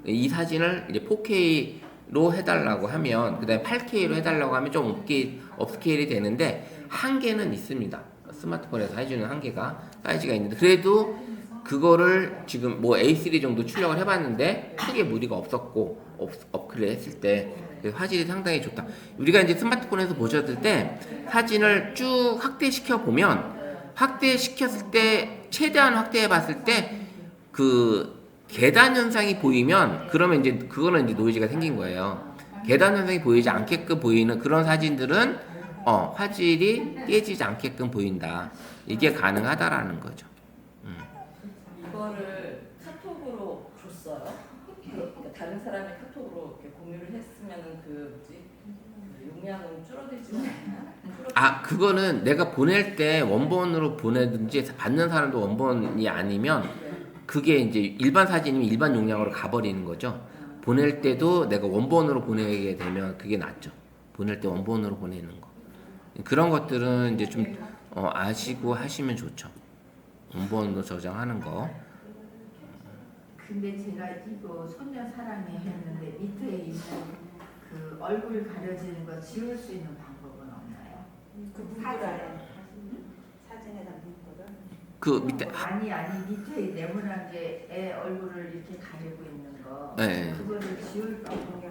이 사진을 이제 4K 8K로 해달라고 하면, 그 다음에 8K로 해달라고 하면 좀 업스케일이 되는데, 한계는 있습니다. 스마트폰에서 해주는 한계가, 사이즈가 있는데, 그래도 그거를 지금 뭐 A3 정도 출력을 해봤는데, 크게 무리가 없었고, 업그레이드 했을 때, 화질이 상당히 좋다. 우리가 이제 스마트폰에서 보셨을 때, 사진을 쭉 확대시켜 보면, 확대시켰을 때, 최대한 확대해 봤을 때, 그, 계단 현상이 보이면 그러면 이제 그거는 이제 노이즈가 생긴 거예요. 계단 현상이 보이지 않게끔 보이는 그런 사진들은 화질이 깨지지 않게끔 보인다. 이게 가능하다라는 거죠.
이거를 카톡으로 줬어요. 그러니까 다른 사람이 카톡으로 이렇게 공유를 했으면은 그 용량은 줄어들지 않나요?
그거는 내가 보낼 때 원본으로 보내든지 받는 사람도 원본이 아니면 그게 이제 일반 사진이면 일반 용량으로 가버리는 거죠. 보낼 때도 내가 원본으로 보내게 되면 그게 낫죠. 보낼 때 원본으로 보내는 거. 그런 것들은 이제 좀 아시고 하시면 좋죠. 원본으로 저장하는 거.
근데 제가 이거 소녀 사랑해 했는데 밑에 있는 그 얼굴 가려지는 거 지울 수 있는 방법은 없나요?
그 문구를 사진에 담는 거를
그 밑에
아니 밑에 네모난 게 애 얼굴을 이렇게 가리고 있는 거.
네.
그거를 지울 방법.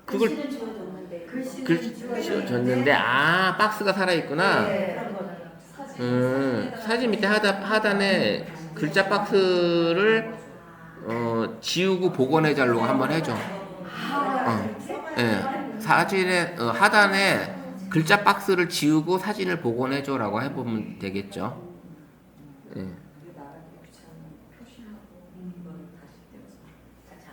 그걸
글씨는 지워줬는데
글씨는
지워졌는데 박스가 살아 있구나.
네.
그런 거는
사진 밑에 하단에 글자 박스를 지우고 복원해 달라고 한번 해줘. 사진의 하단에 글자 박스를 지우고 사진을 복원해 줘라고 해보면 되겠죠.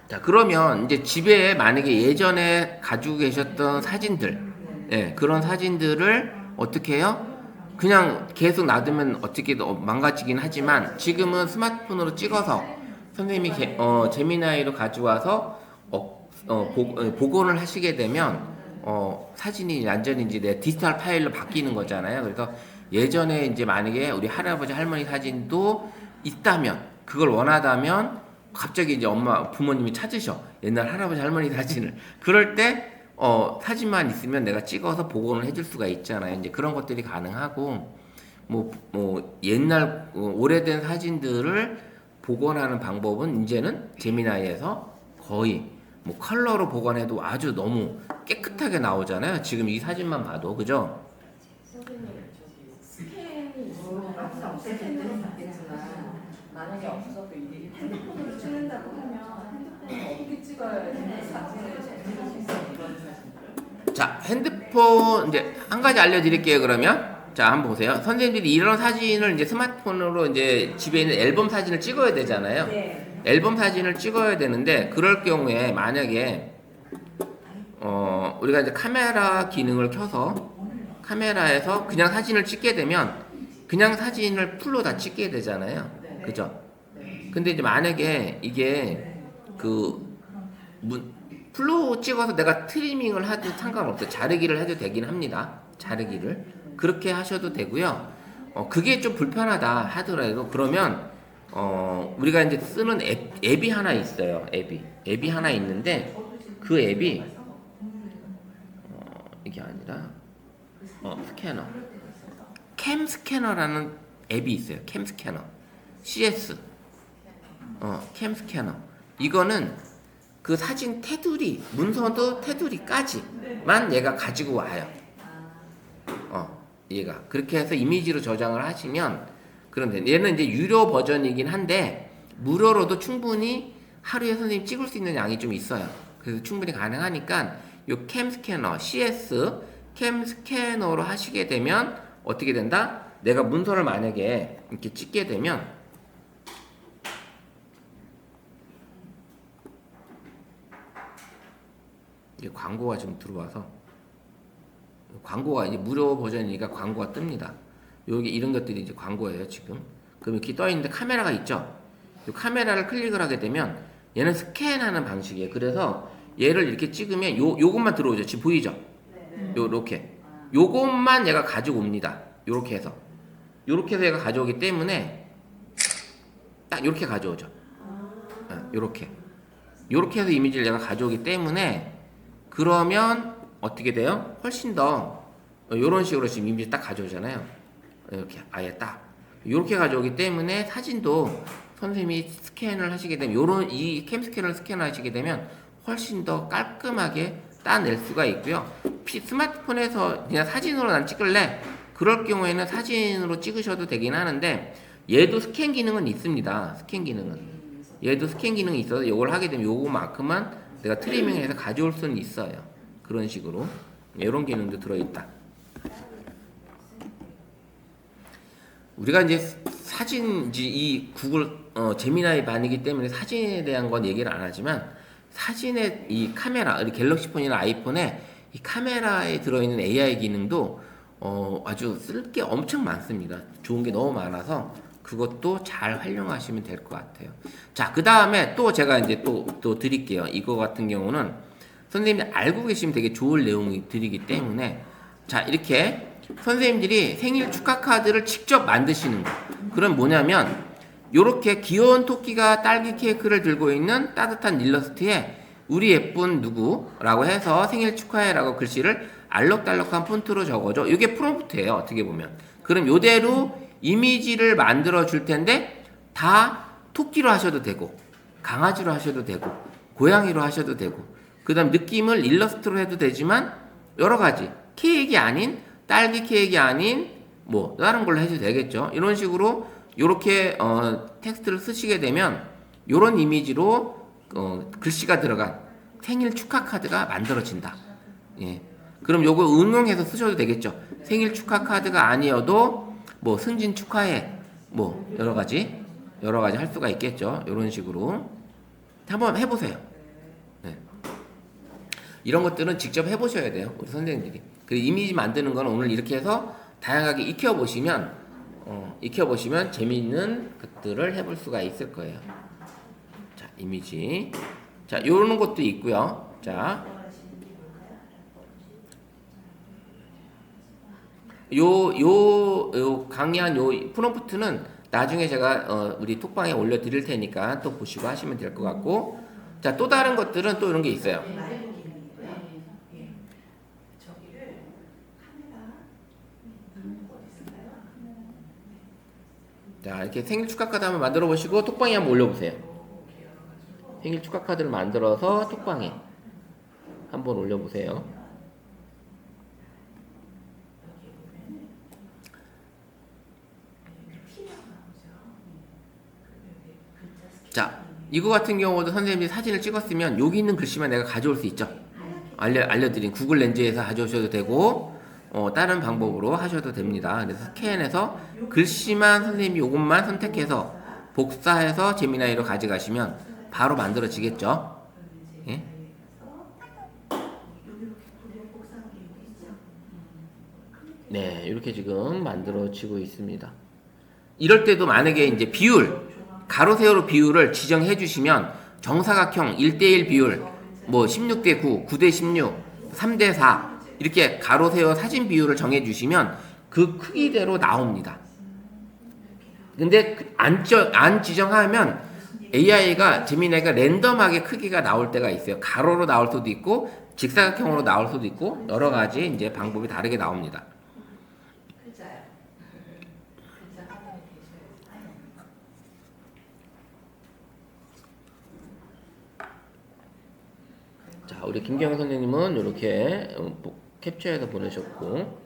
자, 그러면 이제 집에 만약에 예전에 가지고 계셨던 사진들, 그런 사진들을 어떻게 해요? 그냥 계속 놔두면 어떻게 망가지긴 하지만 지금은 스마트폰으로 찍어서 선생님이 제미나이로 가져와서 복원을 하시게 되면 사진이 완전히 이제 내 디지털 파일로 바뀌는 거잖아요. 그래서 예전에 이제 만약에 우리 할아버지 할머니 사진도 있다면 그걸 원하다면 갑자기 이제 부모님이 찾으셔. 옛날 할아버지 할머니 사진을. 그럴 때 사진만 있으면 내가 찍어서 복원을 해줄 수가 있잖아요. 이제 그런 것들이 가능하고 뭐 옛날 오래된 사진들을 복원하는 방법은 이제는 제미나이에서 거의 뭐 컬러로 복원해도 아주 너무 깨끗하게 나오잖아요. 지금 이 사진만 봐도 그죠?
선생님 스캔이 있으면 있겠지만 만약에 없어도 이게 핸드폰으로 찍는다고 하면 핸드폰을 어떻게 찍어야 사진을 잘 찍을 수 있어요? 이런 사진들을?
자, 핸드폰 이제 한 가지 알려드릴게요. 그러면 자, 한번 보세요. 선생님들이 이런 사진을 이제 스마트폰으로 이제 집에 있는 앨범 사진을 찍어야 되잖아요. 앨범 사진을 찍어야 되는데 그럴 경우에 만약에 우리가 이제 카메라 기능을 켜서 카메라에서 그냥 사진을 찍게 되면 그냥 사진을 풀로 다 찍게 되잖아요. 그죠? 근데 이제 만약에 이게 풀로 찍어서 내가 트리밍을 해도 상관없어요. 자르기를 해도 되긴 합니다. 자르기를. 그렇게 하셔도 되고요. 그게 좀 불편하다 하더라도 그러면 우리가 이제 쓰는 앱이 하나 있어요. 앱이 하나 있는데 그 앱이 이게 아니라 스캐너. 캠 스캐너라는 앱이 있어요. 캠 스캐너. CS. 캠 스캐너. 이거는 그 사진 테두리, 문서도 테두리까지만 얘가 가지고 와요. 얘가. 그렇게 해서 이미지로 저장을 하시면 그런데 얘는 이제 유료 버전이긴 한데 무료로도 충분히 하루에 선생님 찍을 수 있는 양이 좀 있어요. 그래서 충분히 가능하니까 요 캠 스캐너, CS 캠 스캐너로 하시게 되면 어떻게 된다? 내가 문서를 만약에 이렇게 찍게 되면 이게 광고가 좀 들어와서 광고가 이제 무료 버전이니까 광고가 뜹니다. 여기 이런 것들이 이제 광고예요, 지금. 그럼 이렇게 떠 있는데 카메라가 있죠. 이 카메라를 클릭을 하게 되면 얘는 스캔하는 방식이에요. 그래서 얘를 이렇게 찍으면 요것만 들어오죠. 지금 보이죠? 요렇게. 요것만 얘가 가지고 옵니다. 요렇게 해서 얘가 가져오기 때문에 딱 요렇게 가져오죠. 요렇게 해서 이미지를 얘가 가져오기 때문에 그러면 어떻게 돼요? 훨씬 더 이런 식으로 지금 이미지 딱 가져오잖아요. 이렇게 아예 딱 이렇게 가져오기 때문에 사진도 선생님이 스캔을 하시게 되면 요런 이 캠스캐너를 스캔하시게 되면 훨씬 더 깔끔하게 따낼 수가 있고요. 스마트폰에서 그냥 사진으로 난 찍을래? 그럴 경우에는 사진으로 찍으셔도 되긴 하는데 얘도 스캔 기능은 있습니다. 스캔 기능은 얘도 스캔 기능이 있어서 이걸 하게 되면 요거만큼만 내가 트리밍해서 가져올 수는 있어요. 그런 식으로 이런 기능도 들어있다. 우리가 이제 사진지 이 구글 제미나이 반이기 때문에 사진에 대한 건 얘기를 안 하지만 사진의 이 카메라, 우리 갤럭시 폰이나 아이폰에 이 카메라에 들어있는 AI 기능도 아주 쓸 게 엄청 많습니다. 좋은 게 너무 많아서 그것도 잘 활용하시면 될 것 같아요. 자, 그 다음에 또 제가 이제 또 드릴게요. 이거 같은 경우는 선생님이 알고 계시면 되게 좋을 내용이 드리기 때문에 자, 이렇게 선생님들이 생일 축하 카드를 직접 만드시는 거. 그럼 뭐냐면 요렇게 귀여운 토끼가 딸기 케이크를 들고 있는 따뜻한 일러스트에 우리 예쁜 누구라고 해서 생일 축하해라고 글씨를 알록달록한 폰트로 적어줘. 이게 프롬프트예요. 어떻게 보면. 그럼 요대로 이미지를 만들어 줄 텐데 다 토끼로 하셔도 되고 강아지로 하셔도 되고 고양이로 하셔도 되고 그 다음 느낌을 일러스트로 해도 되지만 여러 가지 케이크 아닌 딸기 케이크 아닌 뭐 다른 걸로 해도 되겠죠. 이런 식으로 요렇게 텍스트를 쓰시게 되면 요런 이미지로 글씨가 들어간 생일 축하 카드가 만들어진다. 예. 그럼 요거 응용해서 쓰셔도 되겠죠. 생일 축하 카드가 아니어도 뭐 승진 축하해 뭐 여러 가지 할 수가 있겠죠. 요런 식으로 한번 해보세요. 네. 이런 것들은 직접 해보셔야 돼요. 우리 선생님들이. 그 이미지 만드는 건 오늘 이렇게 해서 다양하게 익혀보시면 재미있는 것들을 해볼 수가 있을 거예요. 자, 이미지. 자, 요런 것도 있고요. 자, 요 강의한 요 프롬프트는 나중에 제가 우리 톡방에 올려드릴 테니까 또 보시고 하시면 될 것 같고, 자, 또 다른 것들은 또 이런 게 있어요. 자, 이렇게 생일 축하 카드 한번 만들어 보시고 톡방에 한번 올려보세요. 생일 축하 카드를 만들어서 톡방에 한번 올려보세요. 자, 이거 같은 경우도 선생님이 사진을 찍었으면 여기 있는 글씨만 내가 가져올 수 있죠. 알려드린 구글 렌즈에서 가져오셔도 되고 다른 방법으로 하셔도 됩니다. 그래서 스캔해서 글씨만 선생님이 요것만 선택해서 복사해서 제미나이로 가져가시면 바로 만들어지겠죠. 예? 네, 이렇게 지금 만들어지고 있습니다. 이럴 때도 만약에 이제 비율, 가로 세로 비율을 지정해 주시면 정사각형 1대1 비율, 뭐 16대9, 9대16, 3대4 이렇게 가로 세로 사진 비율을 정해 주시면 그 크기대로 나옵니다. 근데 안 지정하면 AI가 제미나이가 랜덤하게 크기가 나올 때가 있어요. 가로로 나올 수도 있고 직사각형으로 나올 수도 있고 여러 가지 이제 방법이 다르게 나옵니다. 자, 우리 김경영 선생님은 이렇게 캡처해서 보내셨고,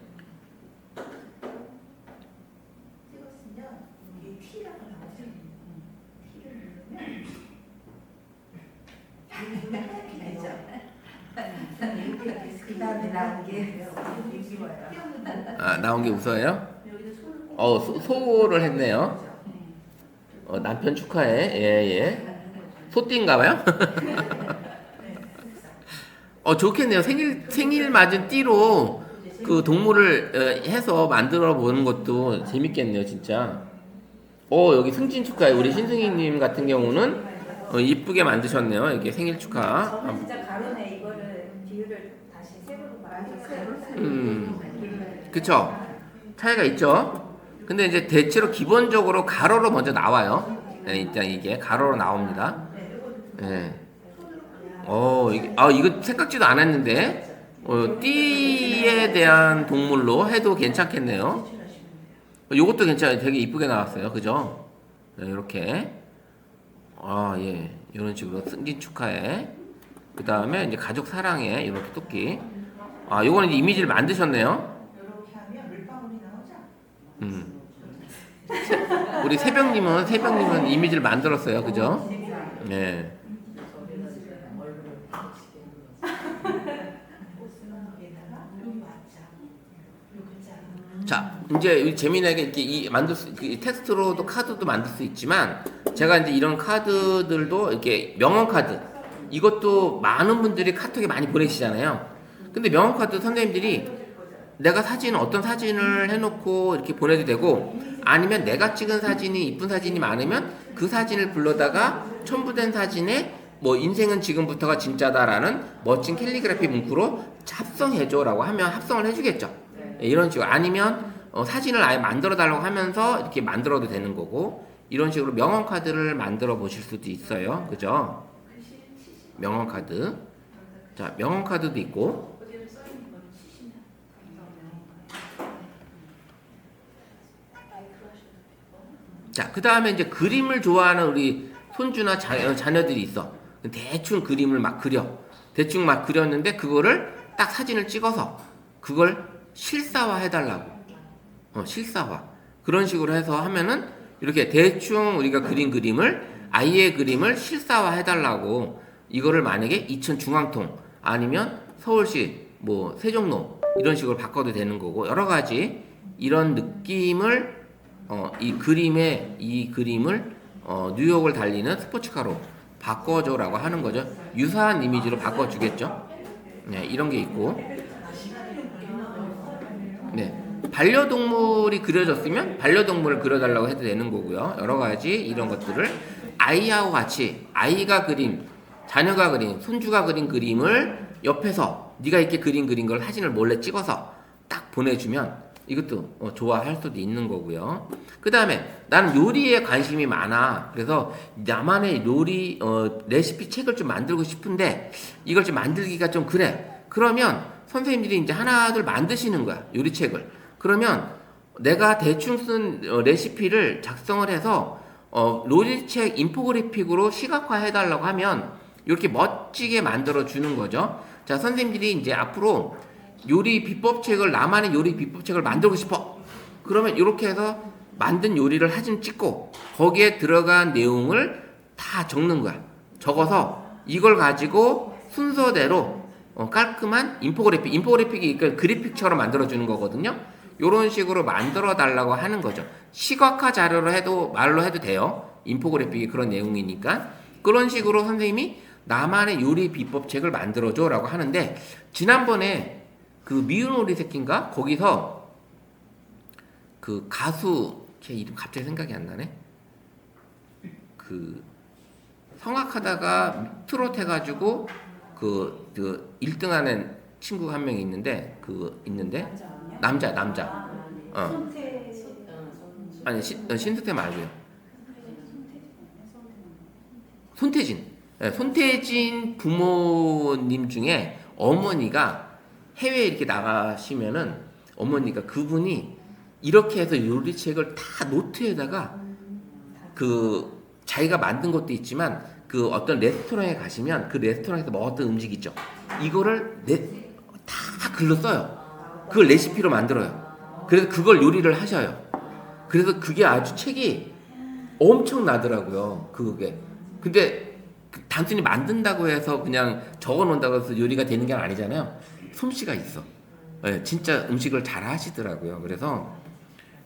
나온 게 웃어요? 소를 했네요. 남편 축하해. 예. 소띠인가봐요? 좋겠네요. 생일 맞은 띠로 그 동물을 해서 만들어 보는 것도 재밌겠네요, 진짜. 여기 승진 축하해. 우리 신승희님 같은 경우는 이쁘게 만드셨네요. 이게 생일 축하.
진짜 가로네. 이거를 비율을 다시 세로로 말하셨어요.
그쵸? 차이가 있죠? 근데 이제 대체로 기본적으로 가로로 먼저 나와요. 네, 일단 이게 가로로 나옵니다. 네. 이거 생각지도 않았는데, 띠에 대한 동물로 해도 괜찮겠네요. 요것도 괜찮아요. 되게 이쁘게 나왔어요. 그죠? 네, 이렇게. 예. 이런 식으로 승진 축하해. 그 다음에 이제 가족 사랑해. 이렇게 토끼. 요거는 이제 이미지를 만드셨네요. 우리 새벽님은 이미지를 만들었어요. 그죠? 네. 자, 이제 재미나게 이렇게 텍스트로도 카드도 만들 수 있지만, 제가 이제 이런 카드들도 이렇게 명언 카드, 이것도 많은 분들이 카톡에 많이 보내시잖아요. 근데 명언 카드 선생님들이 내가 어떤 사진을 해놓고 이렇게 보내도 되고, 아니면 내가 찍은 사진이 이쁜 사진이 많으면 그 사진을 불러다가 첨부된 사진에 뭐 인생은 지금부터가 진짜다라는 멋진 캘리그라피 문구로 합성해줘라고 하면 합성을 해주겠죠. 이런 식으로. 아니면 사진을 아예 만들어 달라고 하면서 이렇게 만들어도 되는 거고, 이런 식으로 명언 카드를 만들어 보실 수도 있어요. 그죠? 명언 카드. 자, 명언 카드도 있고. 자, 그 다음에 이제 그림을 좋아하는 우리 손주나 자녀들이 있어. 대충 그림을 막 그려. 대충 막 그렸는데 그거를 딱 사진을 찍어서 그걸 실사화 해달라고. 실사화. 그런 식으로 해서 하면은 이렇게 대충 우리가 그린 그림을, 아이의 그림을 실사화 해달라고. 이거를 만약에 이천 중앙통 아니면 서울시 뭐 세종로 이런 식으로 바꿔도 되는 거고, 여러 가지 이런 느낌을 이 그림을 뉴욕을 달리는 스포츠카로 바꿔줘라고 하는 거죠. 유사한 이미지로 바꿔주겠죠. 네, 이런 게 있고. 네, 반려동물이 그려졌으면 반려동물을 그려달라고 해도 되는 거고요. 여러 가지 이런 것들을 아이하고 같이, 아이가 그린, 자녀가 그린, 손주가 그린 그림을 옆에서 네가 이렇게 그린 걸 사진을 몰래 찍어서 딱 보내주면 이것도 좋아할 수도 있는 거고요. 그 다음에 나는 요리에 관심이 많아. 그래서 나만의 요리 레시피 책을 좀 만들고 싶은데 이걸 좀 만들기가 좀 그래. 그러면 선생님들이 이제 하나둘 만드시는 거야, 요리책을. 그러면 내가 대충 쓴 레시피를 작성을 해서 요리책 인포그래픽으로 시각화 해달라고 하면 이렇게 멋지게 만들어 주는 거죠. 자, 선생님들이 이제 앞으로 요리 비법책을, 나만의 요리 비법책을 만들고 싶어. 그러면 이렇게 해서 만든 요리를 사진 찍고 거기에 들어간 내용을 다 적는 거야. 적어서 이걸 가지고 순서대로 깔끔한 인포그래픽이 그러니까 그래픽처럼 만들어주는 거거든요. 이런 식으로 만들어 달라고 하는 거죠. 시각화 자료로 해도, 말로 해도 돼요. 인포그래픽이 그런 내용이니까. 그런 식으로 선생님이 나만의 요리 비법책을 만들어줘 라고 하는데, 지난번에 그 미운 오리 새끼인가? 거기서 그 가수, 걔 이름 갑자기 생각이 안 나네? 그 성악하다가 트롯 해가지고 그 1등 하는 친구가 한 명이 있는데, 남자. 아니, 신수태 말고요. 손태진. 네, 손태진 부모님 중에 어머니가 해외에 이렇게 나가시면은 어머니가 그분이 이렇게 해서 요리책을 다 노트에다가 그 자기가 만든 것도 있지만 그 어떤 레스토랑에 가시면 그 레스토랑에서 먹었던 음식 있죠. 이거를 다 글로 써요. 그걸 레시피로 만들어요. 그래서 그걸 요리를 하셔요. 그래서 그게 아주 책이 엄청 나더라고요. 그게. 근데 단순히 만든다고 해서 그냥 적어 놓는다고 해서 요리가 되는 게 아니잖아요. 솜씨가 있어. 네, 진짜 음식을 잘 하시더라고요. 그래서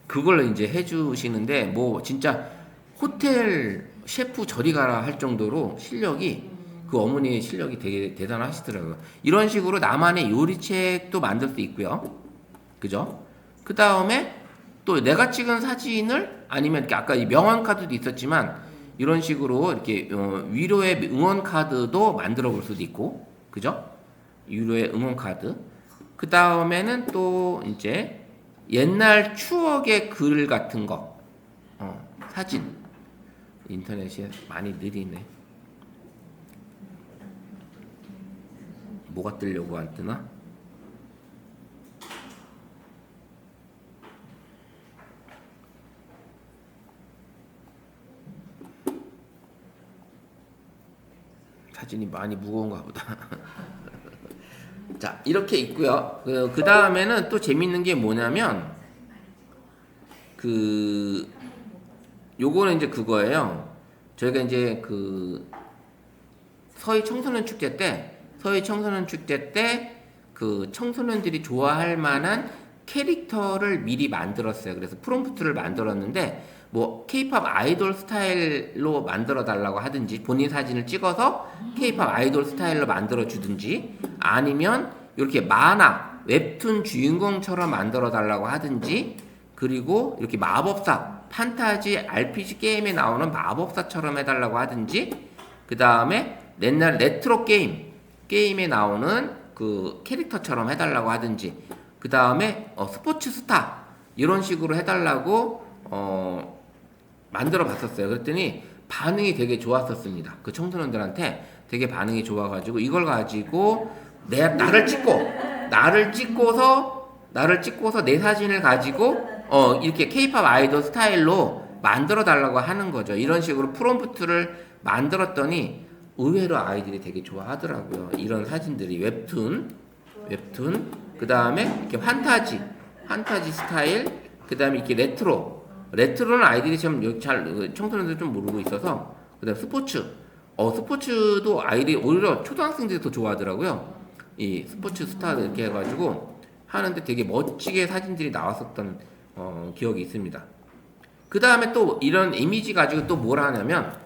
그걸 이제 해주시는데 뭐 진짜 호텔 셰프 저리 가라 할 정도로 그 어머니의 실력이 되게 대단하시더라고요. 이런 식으로 나만의 요리책도 만들 수 있고요. 그죠? 그 다음에 또 내가 찍은 사진을 아니면 이렇게 아까 이 명언 카드도 있었지만 이런 식으로 이렇게 위로의 응원 카드도 만들어 볼 수도 있고, 그죠? 위로의 응원 카드. 그 다음에는 또 이제 옛날 추억의 글 같은 거, 사진. 인터넷이 많이 느리네. 뭐가 뜨려고 안 뜨나? 사진이 많이 무거운가 보다. 자, 이렇게 있고요. 그 다음에는 또 재밌는 게 뭐냐면 요거는 이제 그거예요. 저희가 이제 서희 청소년 축제 때 그 청소년들이 좋아할 만한 캐릭터를 미리 만들었어요. 그래서 프롬프트를 만들었는데 뭐 K-팝 아이돌 스타일로 만들어 달라고 하든지 본인 사진을 찍어서 K-팝 아이돌 스타일로 만들어 주든지 아니면 이렇게 만화 웹툰 주인공처럼 만들어 달라고 하든지 그리고 이렇게 마법사 판타지 RPG 게임에 나오는 마법사처럼 해달라고 하든지 그 다음에 옛날 레트로 게임에 나오는 그 캐릭터처럼 해달라고 하든지 그 다음에 스포츠 스타 이런 식으로 해달라고 만들어 봤었어요. 그랬더니 반응이 되게 좋았었습니다. 그 청소년들한테 되게 반응이 좋아가지고 이걸 가지고 나를 찍고서 내 사진을 가지고 이렇게 K-팝 아이돌 스타일로 만들어 달라고 하는 거죠. 이런 식으로 프롬프트를 만들었더니 의외로 아이들이 되게 좋아하더라고요. 이런 사진들이 웹툰 그 다음에 이렇게 판타지 스타일 그 다음에 이렇게 레트로는 아이들이 좀 청소년들 좀 모르고 있어서 그 다음에 스포츠도 아이들이 오히려 초등학생들이 더 좋아하더라고요. 이 스포츠 스타들 이렇게 해가지고 하는데 되게 멋지게 사진들이 나왔었던 기억이 있습니다. 그 다음에 또 이런 이미지 가지고 또 뭘 하냐면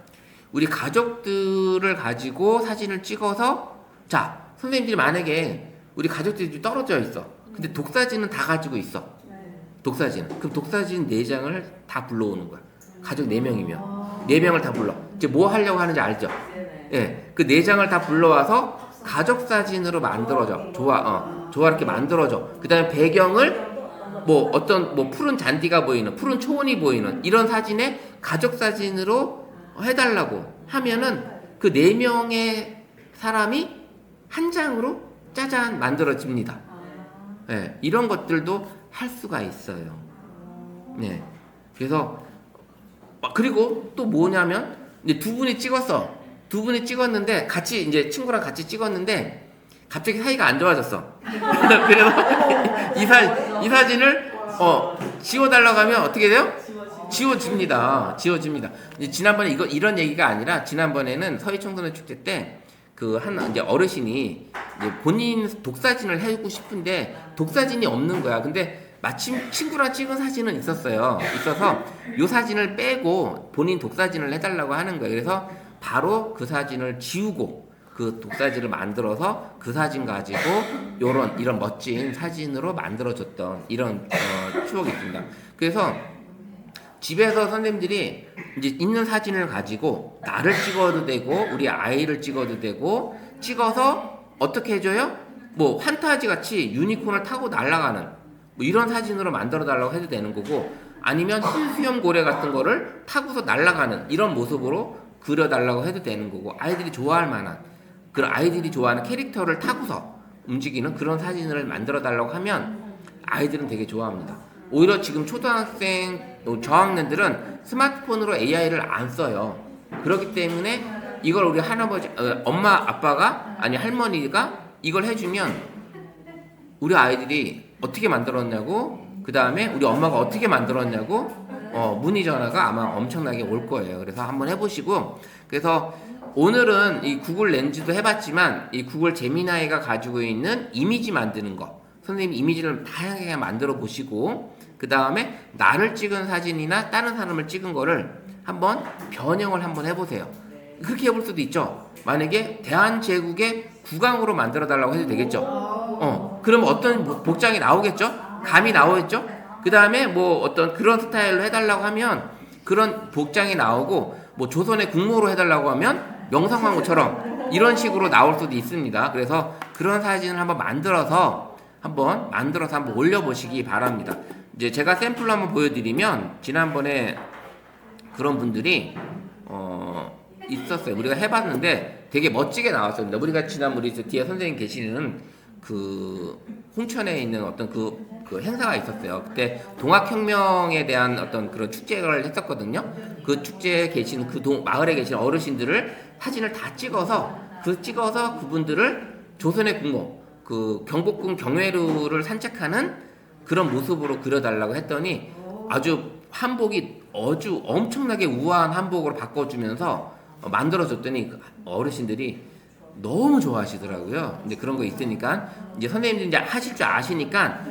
우리 가족들을 가지고 사진을 찍어서 자 선생님들이 만약에 우리 가족들이 떨어져 있어. 근데 독사진은 다 가지고 있어. 독사진. 그럼 독사진 4장을 다 불러오는 거야. 가족 4명이면 4명을 다 불러. 이제 뭐 하려고 하는지 알죠? 예, 그 4장을 다 불러와서 가족 사진으로 만들어줘. 좋아 이렇게 만들어줘. 그 다음에 배경을 뭐 푸른 잔디가 보이는, 푸른 초원이 보이는 이런 사진에 가족 사진으로 해달라고 하면은 그 4명의 사람이 한 장으로 짜잔 만들어집니다. 네, 이런 것들도 할 수가 있어요. 네, 그래서 그리고 또 뭐냐면 이제 두 분이 찍었는데 같이 이제 친구랑 같이 찍었는데 갑자기 사이가 안 좋아졌어. 그래서 이 사진을 지워달라고 하면 어떻게 돼요? 지워집니다. 이제 지난번에 이런 얘기가 아니라 지난번에는 서희 청소년 축제 때 이제 어르신이 이제 본인 독사진을 해주고 싶은데 독사진이 없는 거야. 근데 마침 친구랑 찍은 사진은 있어서 이 사진을 빼고 본인 독사진을 해달라고 하는 거예요. 그래서 바로 그 사진을 지우고 그 독사진을 만들어서 그 사진 가지고 이런 멋진 사진으로 만들어줬던 이런 추억이 있습니다. 그래서 집에서 선생님들이 이제 있는 사진을 가지고 나를 찍어도 되고 우리 아이를 찍어도 되고 찍어서 어떻게 해줘요? 뭐 판타지 같이 유니콘을 타고 날아가는 뭐 이런 사진으로 만들어 달라고 해도 되는 거고 아니면 흰수염 고래 같은 거를 타고서 날아가는 이런 모습으로 그려달라고 해도 되는 거고 아이들이 좋아할 만한 그런 아이들이 좋아하는 캐릭터를 타고서 움직이는 그런 사진을 만들어 달라고 하면 아이들은 되게 좋아합니다. 오히려 지금 초등학생, 저학년들은 스마트폰으로 AI를 안 써요. 그렇기 때문에 이걸 우리 할아버지, 엄마, 아빠가 아니 할머니가 이걸 해주면 우리 아이들이 어떻게 만들었냐고 그 다음에 우리 엄마가 어떻게 만들었냐고 문의 전화가 아마 엄청나게 올 거예요. 그래서 한번 해보시고 그래서 오늘은 이 구글 렌즈도 해봤지만 이 구글 제미나이가 가지고 있는 이미지 만드는 거 선생님 이미지를 다양하게 만들어 보시고 그 다음에 나를 찍은 사진이나 다른 사람을 찍은 거를 한번 변형을 한번 해보세요. 그렇게 해볼 수도 있죠. 만약에 대한제국의 국왕으로 만들어 달라고 해도 되겠죠. 그럼 어떤 복장이 나오겠죠? 감이 나오겠죠? 그 다음에 뭐 어떤 그런 스타일로 해달라고 하면 그런 복장이 나오고 뭐 조선의 국모로 해달라고 하면 명성황후처럼 이런 식으로 나올 수도 있습니다. 그래서 그런 사진을 한번 만들어서 한번 올려보시기 바랍니다. 이제 제가 샘플로 한번 보여드리면 지난번에 그런 분들이 있었어요. 우리가 해봤는데 되게 멋지게 나왔습니다. 우리가 지난 우리 뒤에 선생님 계시는 그 홍천에 있는 어떤 그 행사가 있었어요. 그때 동학혁명에 대한 어떤 그런 축제를 했었거든요. 그 축제에 계신 마을에 계신 어르신들을 사진을 다 찍어서 그분들을 조선의 국모 그 경복궁 경회루를 산책하는 그런 모습으로 그려달라고 했더니 아주 한복이 아주 엄청나게 우아한 한복으로 바꿔주면서 만들어줬더니 어르신들이 너무 좋아하시더라고요. 근데 그런 거 있으니까 이제 선생님들 이제 하실 줄 아시니까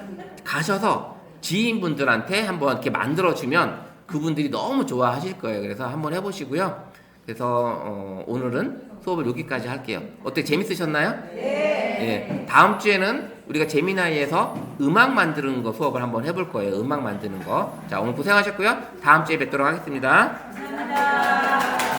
가셔서 지인분들한테 한번 이렇게 만들어주면 그분들이 너무 좋아하실 거예요. 그래서 한번 해보시고요. 그래서 오늘은 수업을 여기까지 할게요. 어때? 재밌으셨나요? 네. 다음 주에는 우리가 재미나이에서 음악 만드는 거 수업을 한번 해볼 거예요. 음악 만드는 거. 자, 오늘 고생하셨고요. 다음 주에 뵙도록 하겠습니다.
감사합니다.